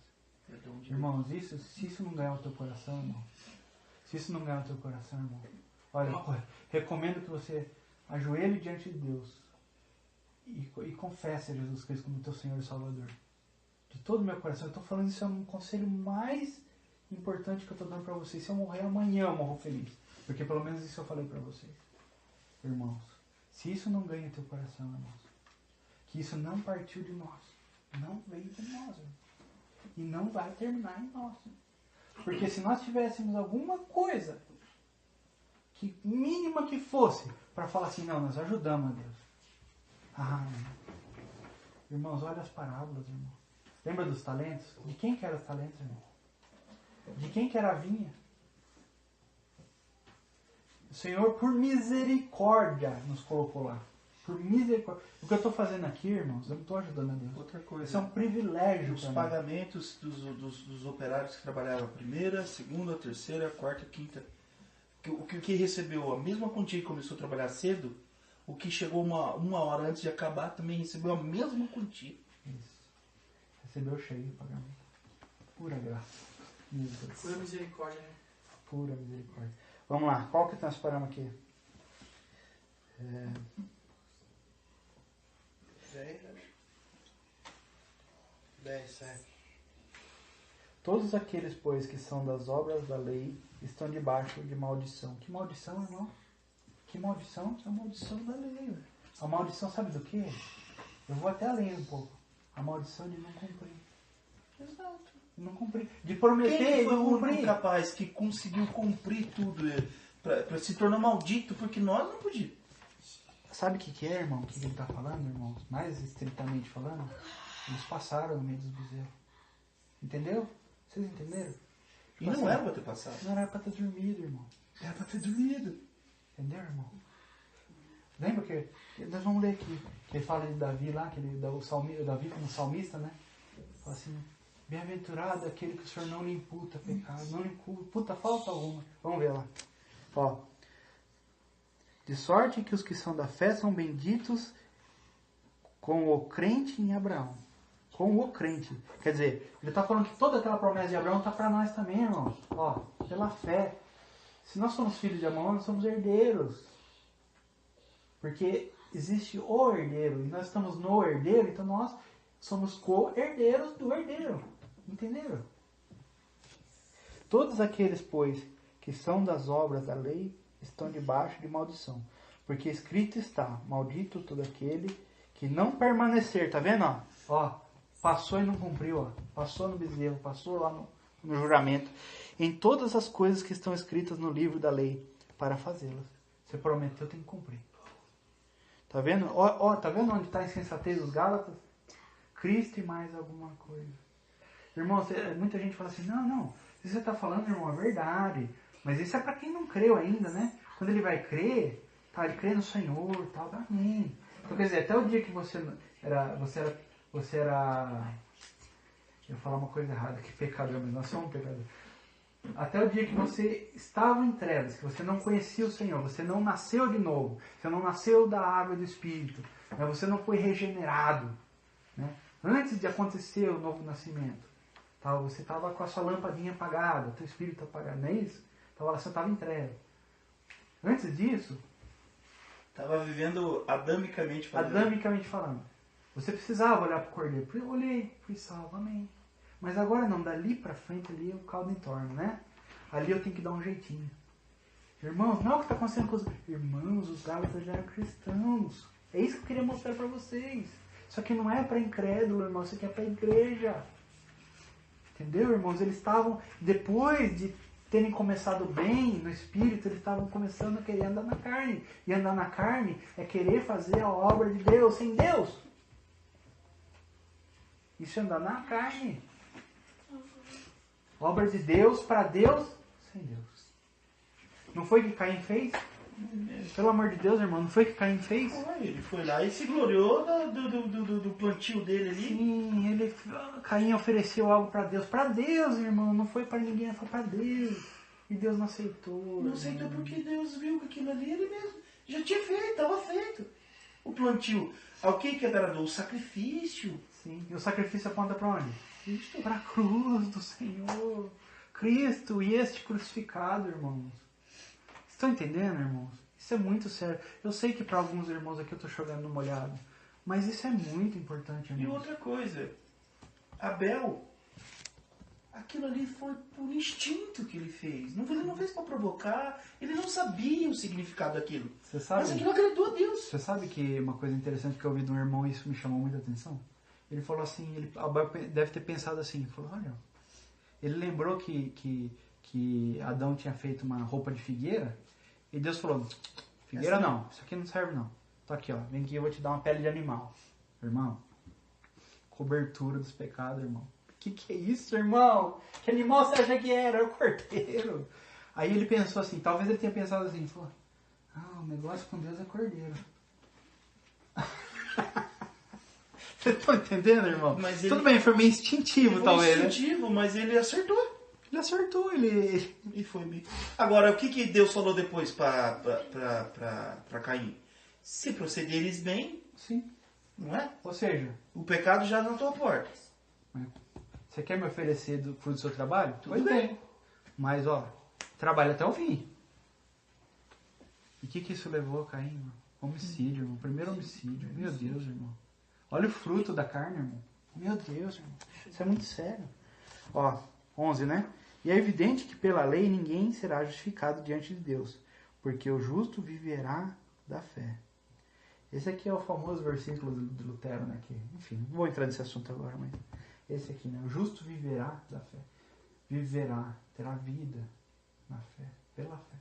É dom de Irmãos, se isso não ganhar o teu coração, irmão. Se isso não ganhar o teu coração, irmão. Olha, recomendo que você ajoelhe diante de Deus e confesse a Jesus Cristo como teu Senhor e Salvador. De todo o meu coração. Eu estou falando isso, é um conselho mais importante que eu estou dando para vocês. Se eu morrer amanhã, eu morro feliz. Porque pelo menos isso eu falei para vocês. Irmãos, se isso não ganha teu coração, irmãos, que isso não partiu de nós, não veio de nós, irmão, e não vai terminar em nós. Porque se nós tivéssemos alguma coisa, que mínima que fosse, para falar assim, não, nós ajudamos a Deus. Irmãos, olha as parábolas, irmão. Lembra dos talentos? De quem que eram os talentos, irmão? De quem que era a vinha? O Senhor, por misericórdia, nos colocou lá. Por misericórdia. O que eu estou fazendo aqui, irmãos, eu não estou ajudando a Deus. Outra coisa. Isso é um privilégio. Os pagamentos dos operários que trabalhavam a primeira, segunda, terceira, quarta, quinta. O que recebeu a mesma quantia que começou a trabalhar cedo, o que chegou uma hora antes de acabar também recebeu a mesma quantia. Isso. Recebeu cheio o pagamento. Pura graça. Pura misericórdia, né? Pura misericórdia. Vamos lá, qual que nós paramos aqui? 10, Todos aqueles, pois, que são das obras da lei, estão debaixo de maldição. Que maldição, irmão? Que maldição? É a maldição da lei. Velho. A maldição sabe do quê? Eu vou até além um pouco. A maldição de não cumprir. Exato. Não cumprir. De prometer Quem e foi não o único cumprir. capaz que conseguiu cumprir tudo para se tornar maldito? Porque nós não podíamos. Sabe o que é, irmão? O que ele está falando, irmão? Mais estritamente falando, eles passaram no meio dos bezerros. Entendeu? Vocês entenderam? E não era para ter passado. Não era para ter dormido, irmão. Era para ter dormido. Entendeu, irmão? Lembra que nós vamos ler aqui, que ele fala de Davi lá, que ele dá o Davi como salmista, né? Fala assim, bem-aventurado aquele que o Senhor não lhe imputa pecado, não lhe imputa falta alguma. Vamos ver lá. Ó. De sorte que os que são da fé são benditos com o crente em Abraão. Com o crente. Quer dizer, ele está falando que toda aquela promessa de Abraão está para nós também, irmão. Ó, pela fé. Se nós somos filhos de Abraão, nós somos herdeiros. Porque existe o herdeiro. E nós estamos no herdeiro, então nós somos co-herdeiros do herdeiro. Entenderam? Todos aqueles, pois, que são das obras da lei, estão debaixo de maldição. Porque escrito está, maldito todo aquele que não permanecer. Tá vendo? Ó, passou e não cumpriu. Ó. Passou no bezerro, passou lá no juramento. Em todas as coisas que estão escritas no livro da lei, para fazê-las. Você prometeu, tem que cumprir. Tá vendo? Ó, tá vendo onde está a insensatez dos Gálatas? Cristo e mais alguma coisa. Irmão, muita gente fala assim, não, isso que você está falando, irmão, é verdade. Mas isso é para quem não creu ainda, né? Quando ele vai crer, tá, ele crê no Senhor, tal, amém. Então, quer dizer, até o dia que você era... Eu ia falar uma coisa errada, que pecador, mas nós somos pecadores. Até o dia que você estava em trevas, que você não conhecia o Senhor, você não nasceu de novo, você não nasceu da água e do Espírito, né? Você não foi regenerado, né? Antes de acontecer o novo nascimento, tá? Você estava com a sua lampadinha apagada, o teu espírito apagado, não é isso? Então você estava em trevas. Antes disso, Estava vivendo adamicamente falando. adamicamente falando, você precisava olhar para o cordeiro. Eu olhei, fui salvo, amém. Mas agora não, dali para frente ali o caldo entorna, né? Ali eu tenho que dar um jeitinho. Irmãos, não é o que está acontecendo com os... Irmãos, os Gálatas já eram cristãos. É isso que eu queria mostrar para vocês. Isso aqui não é para incrédulo, irmão. Isso aqui é para a igreja. Entendeu, irmãos? Eles estavam, depois de terem começado bem no espírito, eles estavam começando a querer andar na carne. E andar na carne é querer fazer a obra de Deus sem Deus. Isso é andar na carne. Obra de Deus para Deus sem Deus. Não foi que Caim fez? Pelo amor de Deus, irmão, não foi que Caim fez? Ele foi lá e se gloriou do plantio dele ali. Sim, Caim ofereceu algo para Deus. Para Deus, irmão, não foi para ninguém, foi para Deus. E Deus não aceitou. Não aceitou porque Deus viu que aquilo ali ele mesmo já tinha feito, estava feito. O plantio. Ao que agradou? O sacrifício. Sim, e o sacrifício aponta para onde? Para a cruz do Senhor. Cristo e este crucificado, irmãos. Estão entendendo, irmãos? Isso é muito sério. Eu sei que para alguns irmãos aqui eu estou chovendo no molhado. Mas isso é muito importante, irmãos. E outra coisa. Abel, aquilo ali foi por instinto que ele fez. Ele não fez para provocar. Ele não sabia o significado daquilo. Você sabe? Mas aquilo agradou a Deus. Você sabe que uma coisa interessante que eu ouvi de um irmão e isso me chamou muita atenção? Ele falou assim, Abel deve ter pensado assim, ele falou, olha, ele lembrou que Adão tinha feito uma roupa de figueira e Deus falou, figueira não, isso aqui não serve não. Tá aqui, ó, vem aqui, eu vou te dar uma pele de animal. Irmão, cobertura dos pecados, irmão. Que é isso, irmão? Que animal você acha que era? Era o cordeiro. Aí ele pensou assim, talvez ele tenha pensado assim, falou, o negócio com Deus é cordeiro. Vocês estão entendendo, irmão? Mas Tudo bem, foi meio instintivo, talvez. Instintivo, mas ele acertou. Ele acertou, ele... E foi bem. Agora, o que Deus falou depois para Caim? Se procederes bem, Sim. não é? Ou seja, O pecado já na tua porta. você quer me oferecer do fruto do seu trabalho? Tudo bem. Mas, ó, trabalha até o fim. E o que isso levou a Caim, irmão? Homicídio, irmão. Primeiro homicídio. Meu Deus, irmão. Olha o fruto da carne, irmão. Meu Deus, irmão. Isso é muito sério. Ó, 11, né? E é evidente que pela lei ninguém será justificado diante de Deus, porque o justo viverá da fé. Esse aqui é o famoso versículo de Lutero, né? Que, enfim, não vou entrar nesse assunto agora, mas esse aqui, né? O justo viverá da fé. Viverá, terá vida na fé, pela fé.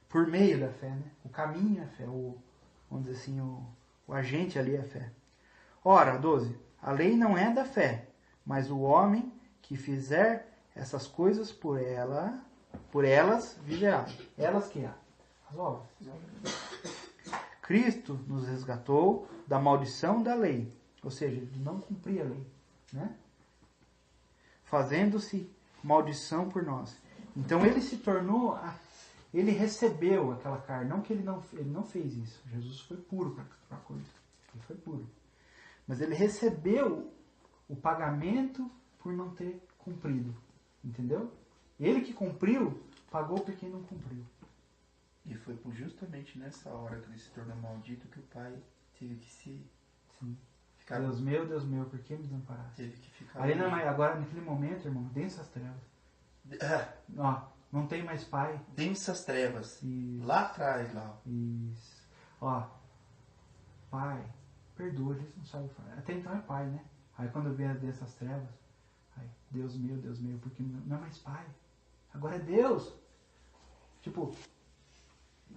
Por meio da fé, né? O caminho é a fé, vamos dizer assim, o agente ali é a fé. Ora, 12. A lei não é da fé, mas o homem que fizer essas coisas por elas viverá. Elas que há? As obras. Cristo nos resgatou da maldição da lei, ou seja, de não cumprir a lei, né? Fazendo-se maldição por nós. Então ele se tornou, ele recebeu aquela carne, não que ele não fez isso. Jesus foi puro para a coisa, ele foi puro. Mas ele recebeu o pagamento por não ter cumprido, entendeu? Ele que cumpriu, pagou por quem não cumpriu. E foi justamente nessa hora que ele se tornou maldito que o pai teve que ficar... Deus meu, por que me desamparaste? Teve que ficar... Agora, naquele momento, irmão, densas trevas. Ó, não tem mais pai. Densas trevas. Isso. Lá atrás, lá. Isso. Ó, pai, perdoa, eles não sabem falar. Até então é pai, né? Aí quando vem as densas trevas, aí, Deus meu, porque não é mais pai. Agora é Deus. Tipo...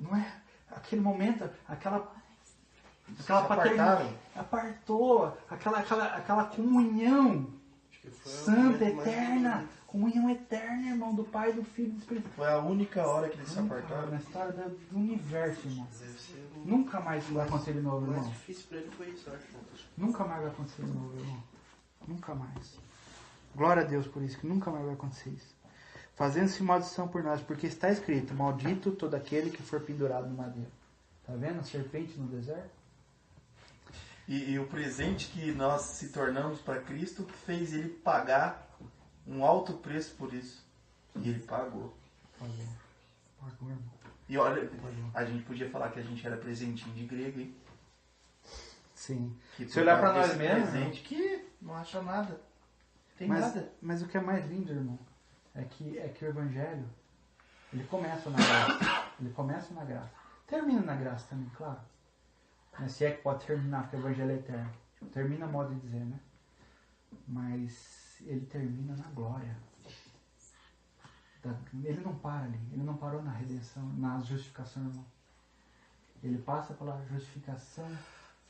Não é? Aquele momento, aquela paternidade apartou, aquela comunhão santa, eterna, comunhão eterna, irmão, do Pai, do Filho e do Espírito. Foi a única hora que eles se apartaram. Na história do universo, irmão. Nunca mais vai acontecer de novo, irmão. O mais difícil pra ele foi isso, eu acho. Nunca mais vai acontecer de novo, irmão. Nunca mais. Glória a Deus por isso, que nunca mais vai acontecer isso. Fazendo-se maldição por nós, porque está escrito, maldito todo aquele que for pendurado no madeiro. Tá vendo a serpente no deserto? E o presente que nós se tornamos para Cristo fez ele pagar um alto preço por isso. E ele pagou. Pagou, irmão. E olha, a gente podia falar que a gente era presentinho de grego, hein? Sim. Que se olhar para nós mesmos... presente que não acha nada. Tem nada. Mas o que é mais lindo, irmão, é que o Evangelho, Ele começa na graça. Ele começa na graça. Termina na graça também, claro. Mas se é que pode terminar, porque o evangelho é eterno. Termina, modo de dizer, né? Mas ele termina na glória. Ele não para ali. Ele não parou na redenção, na justificação, irmão. Ele passa pela justificação,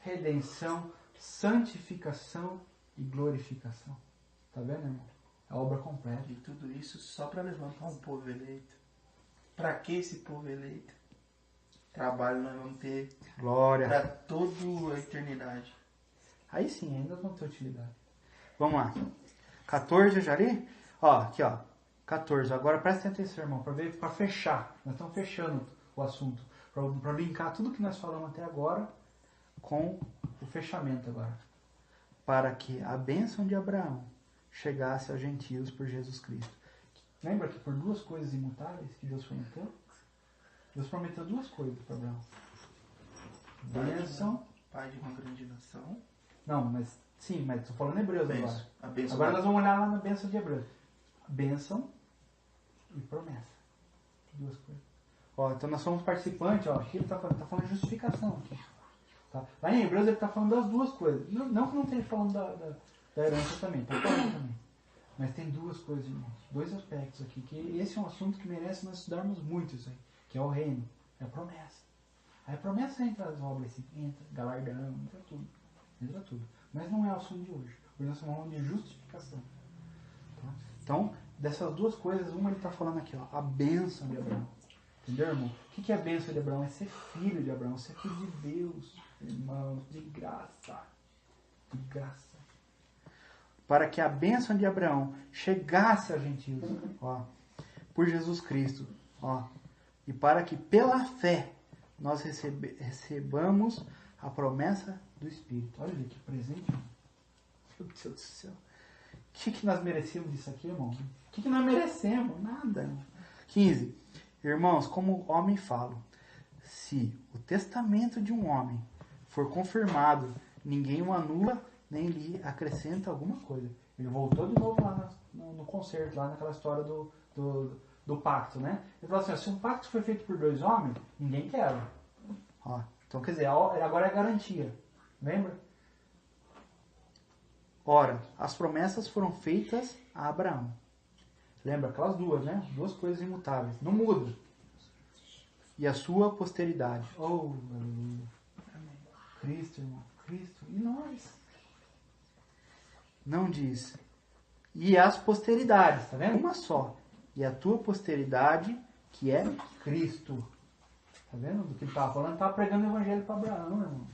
redenção, santificação e glorificação. Tá vendo, irmão? É a obra completa. E tudo isso só para levantar um povo eleito. Para que esse povo eleito? Trabalho nós vamos ter Glória. para toda a eternidade. Aí sim, ainda vão ter utilidade. Vamos lá. 14 eu já li? Ó, aqui ó. 14. Agora presta atenção, irmão, para fechar. Nós estamos fechando o assunto. Para linkar tudo que nós falamos até agora com o fechamento agora. Para que a bênção de Abraão chegasse aos gentios por Jesus Cristo. Lembra que por duas coisas imutáveis que Deus prometeu? Deus prometeu duas coisas para Abraão. Bênção. Pai de uma grande nação. Não, mas sim, mas estou falando em Hebreus agora. A bênção Agora nós vamos olhar lá na bênção de Hebreus. Bênção e promessa. Duas coisas. Ó, então nós somos participantes, ó. Aqui ele está falando de justificação. Aqui, tá? Lá em Hebreus ele está falando das duas coisas. Não que não esteja falando da herança também, está falando também. Mas tem duas coisas, irmãos. Dois aspectos aqui. Que esse é um assunto que merece nós estudarmos muito isso aí. Que é o reino. É a promessa. Aí a promessa entra as obras, assim, entra galardão, entra tudo. Entra tudo. Mas não é o assunto de hoje. Hoje nós estamos falando de justificação. Tá? Então, dessas duas coisas, uma ele está falando aqui, ó, a bênção de Abraão. Entendeu, irmão? O que é a bênção de Abraão? É ser filho de Abraão, ser filho de Deus, irmãos, de graça. De graça. Para que a bênção de Abraão chegasse aos gentios, ó, por Jesus Cristo, ó, e para que pela fé nós recebamos a promessa do Espírito. Olha ali que presente, irmão. Meu Deus do céu. O que nós merecemos disso aqui, irmão? O que nós merecemos? Nada. Irmão. 15. Irmãos, como homem falo, se o testamento de um homem for confirmado, ninguém o anula nem lhe acrescenta alguma coisa. Ele voltou de novo lá no concerto, lá naquela história do pacto, né? Ele falou assim, ó, se um pacto foi feito por dois homens, ninguém quebra. Ó, então, quer dizer, agora é garantia. Lembra? Ora, as promessas foram feitas a Abraão. Lembra? Aquelas duas, né? Duas coisas imutáveis. Não muda. E a sua posteridade. Oh, aleluia. Cristo, irmão. Cristo. E nós? Não diz. E as posteridades. Tá vendo? Uma só. E a tua posteridade, que é Cristo. Tá vendo do que ele estava falando? Ele estava pregando o evangelho para Abraão, irmão.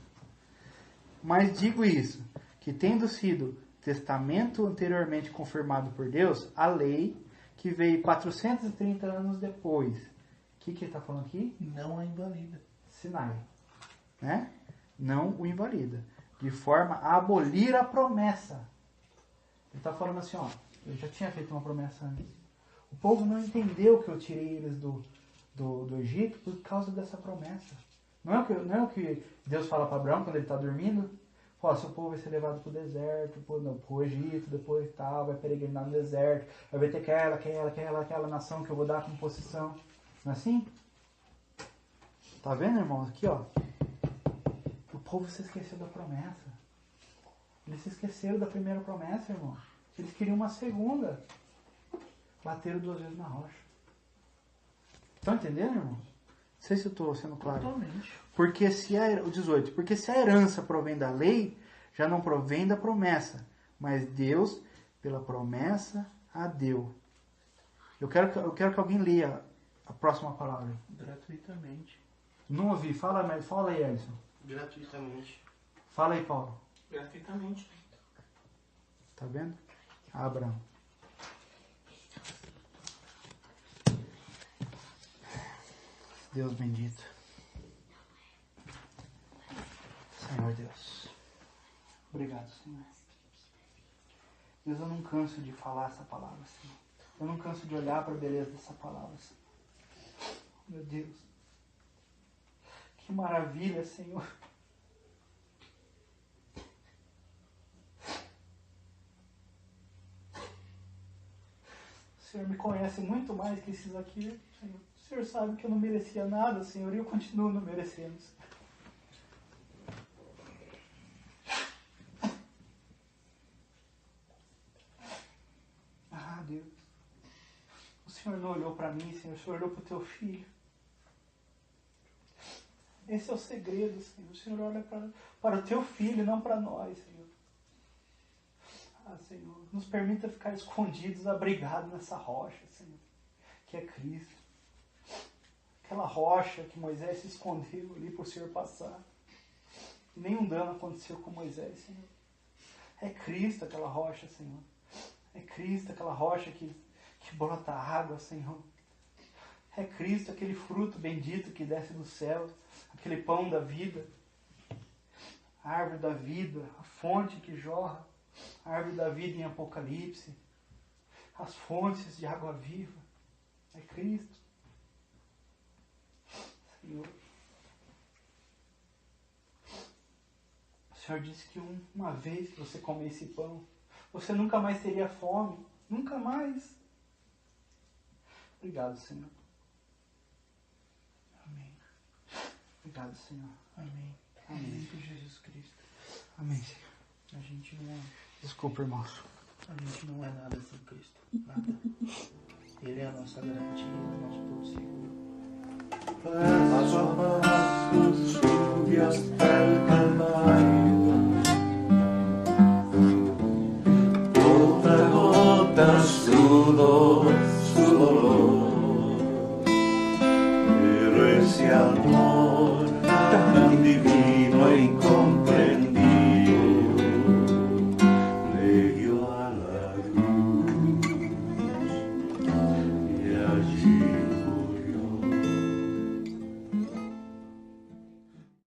Mas digo isso, que tendo sido testamento anteriormente confirmado por Deus, a lei que veio 430 anos depois. O que ele está falando aqui? Não a invalida. Sinai. Né? Não o invalida. De forma a abolir a promessa. Ele está falando assim, ó, eu já tinha feito uma promessa antes. O povo não entendeu que eu tirei eles do Egito por causa dessa promessa. Não é o que Deus fala para Abraão quando ele está dormindo? Ó, seu povo vai ser levado para o deserto, para o Egito, depois tal, vai peregrinar no deserto, vai ter aquela nação que eu vou dar como possessão. Não é assim? Tá vendo, irmãos? Aqui, ó. O povo se esqueceu da promessa. Eles se esqueceram da primeira promessa, irmão. Eles queriam uma segunda. Bateram duas vezes na rocha. Estão entendendo, irmãos? Não sei se eu estou sendo claro. Totalmente. Porque o 18. Porque se a herança provém da lei, já não provém da promessa. Mas Deus, pela promessa, a deu. Eu quero que alguém leia a próxima palavra. Gratuitamente. Não ouvi. Fala aí, Alisson. Gratuitamente. Fala aí, Paulo. Gratuitamente. Tá vendo? Abraão. Deus bendito. Senhor Deus. Obrigado, Senhor. Deus, eu não canso de falar essa palavra, Senhor. Eu não canso de olhar para a beleza dessa palavra, Senhor. Meu Deus. Que maravilha, Senhor. Senhor me conhece muito mais que esses aqui, Senhor. O Senhor sabe que eu não merecia nada, Senhor, e eu continuo não merecendo. Ah, Deus. O Senhor não olhou para mim, Senhor. O Senhor olhou para o teu filho. Esse é o segredo, Senhor. O Senhor olha para o teu filho, não para nós, Senhor. Ah, Senhor, nos permita ficar escondidos, abrigados nessa rocha, Senhor, que é Cristo. Aquela rocha que Moisés se escondeu ali para o Senhor passar. E nenhum dano aconteceu com Moisés, Senhor. É Cristo aquela rocha, Senhor. É Cristo aquela rocha que brota água, Senhor. É Cristo aquele fruto bendito que desce do céu. Aquele pão da vida. A árvore da vida. A fonte que jorra. A árvore da vida em Apocalipse. As fontes de água viva. É Cristo. Senhor. O Senhor disse que uma vez que você comer esse pão, você nunca mais teria fome. Nunca mais. Obrigado, Senhor. Amém. Obrigado, Senhor. Amém. Amém. Por Jesus Cristo. Amém, Senhor. A gente não é, Desculpa, irmãos. a gente não é nada sem Cristo. Nada. Ele é a nossa garantia, o nosso porto seguro. Passo a passo subi hasta el Calvario, gota a gota, sudor, su dolor, pero ese amor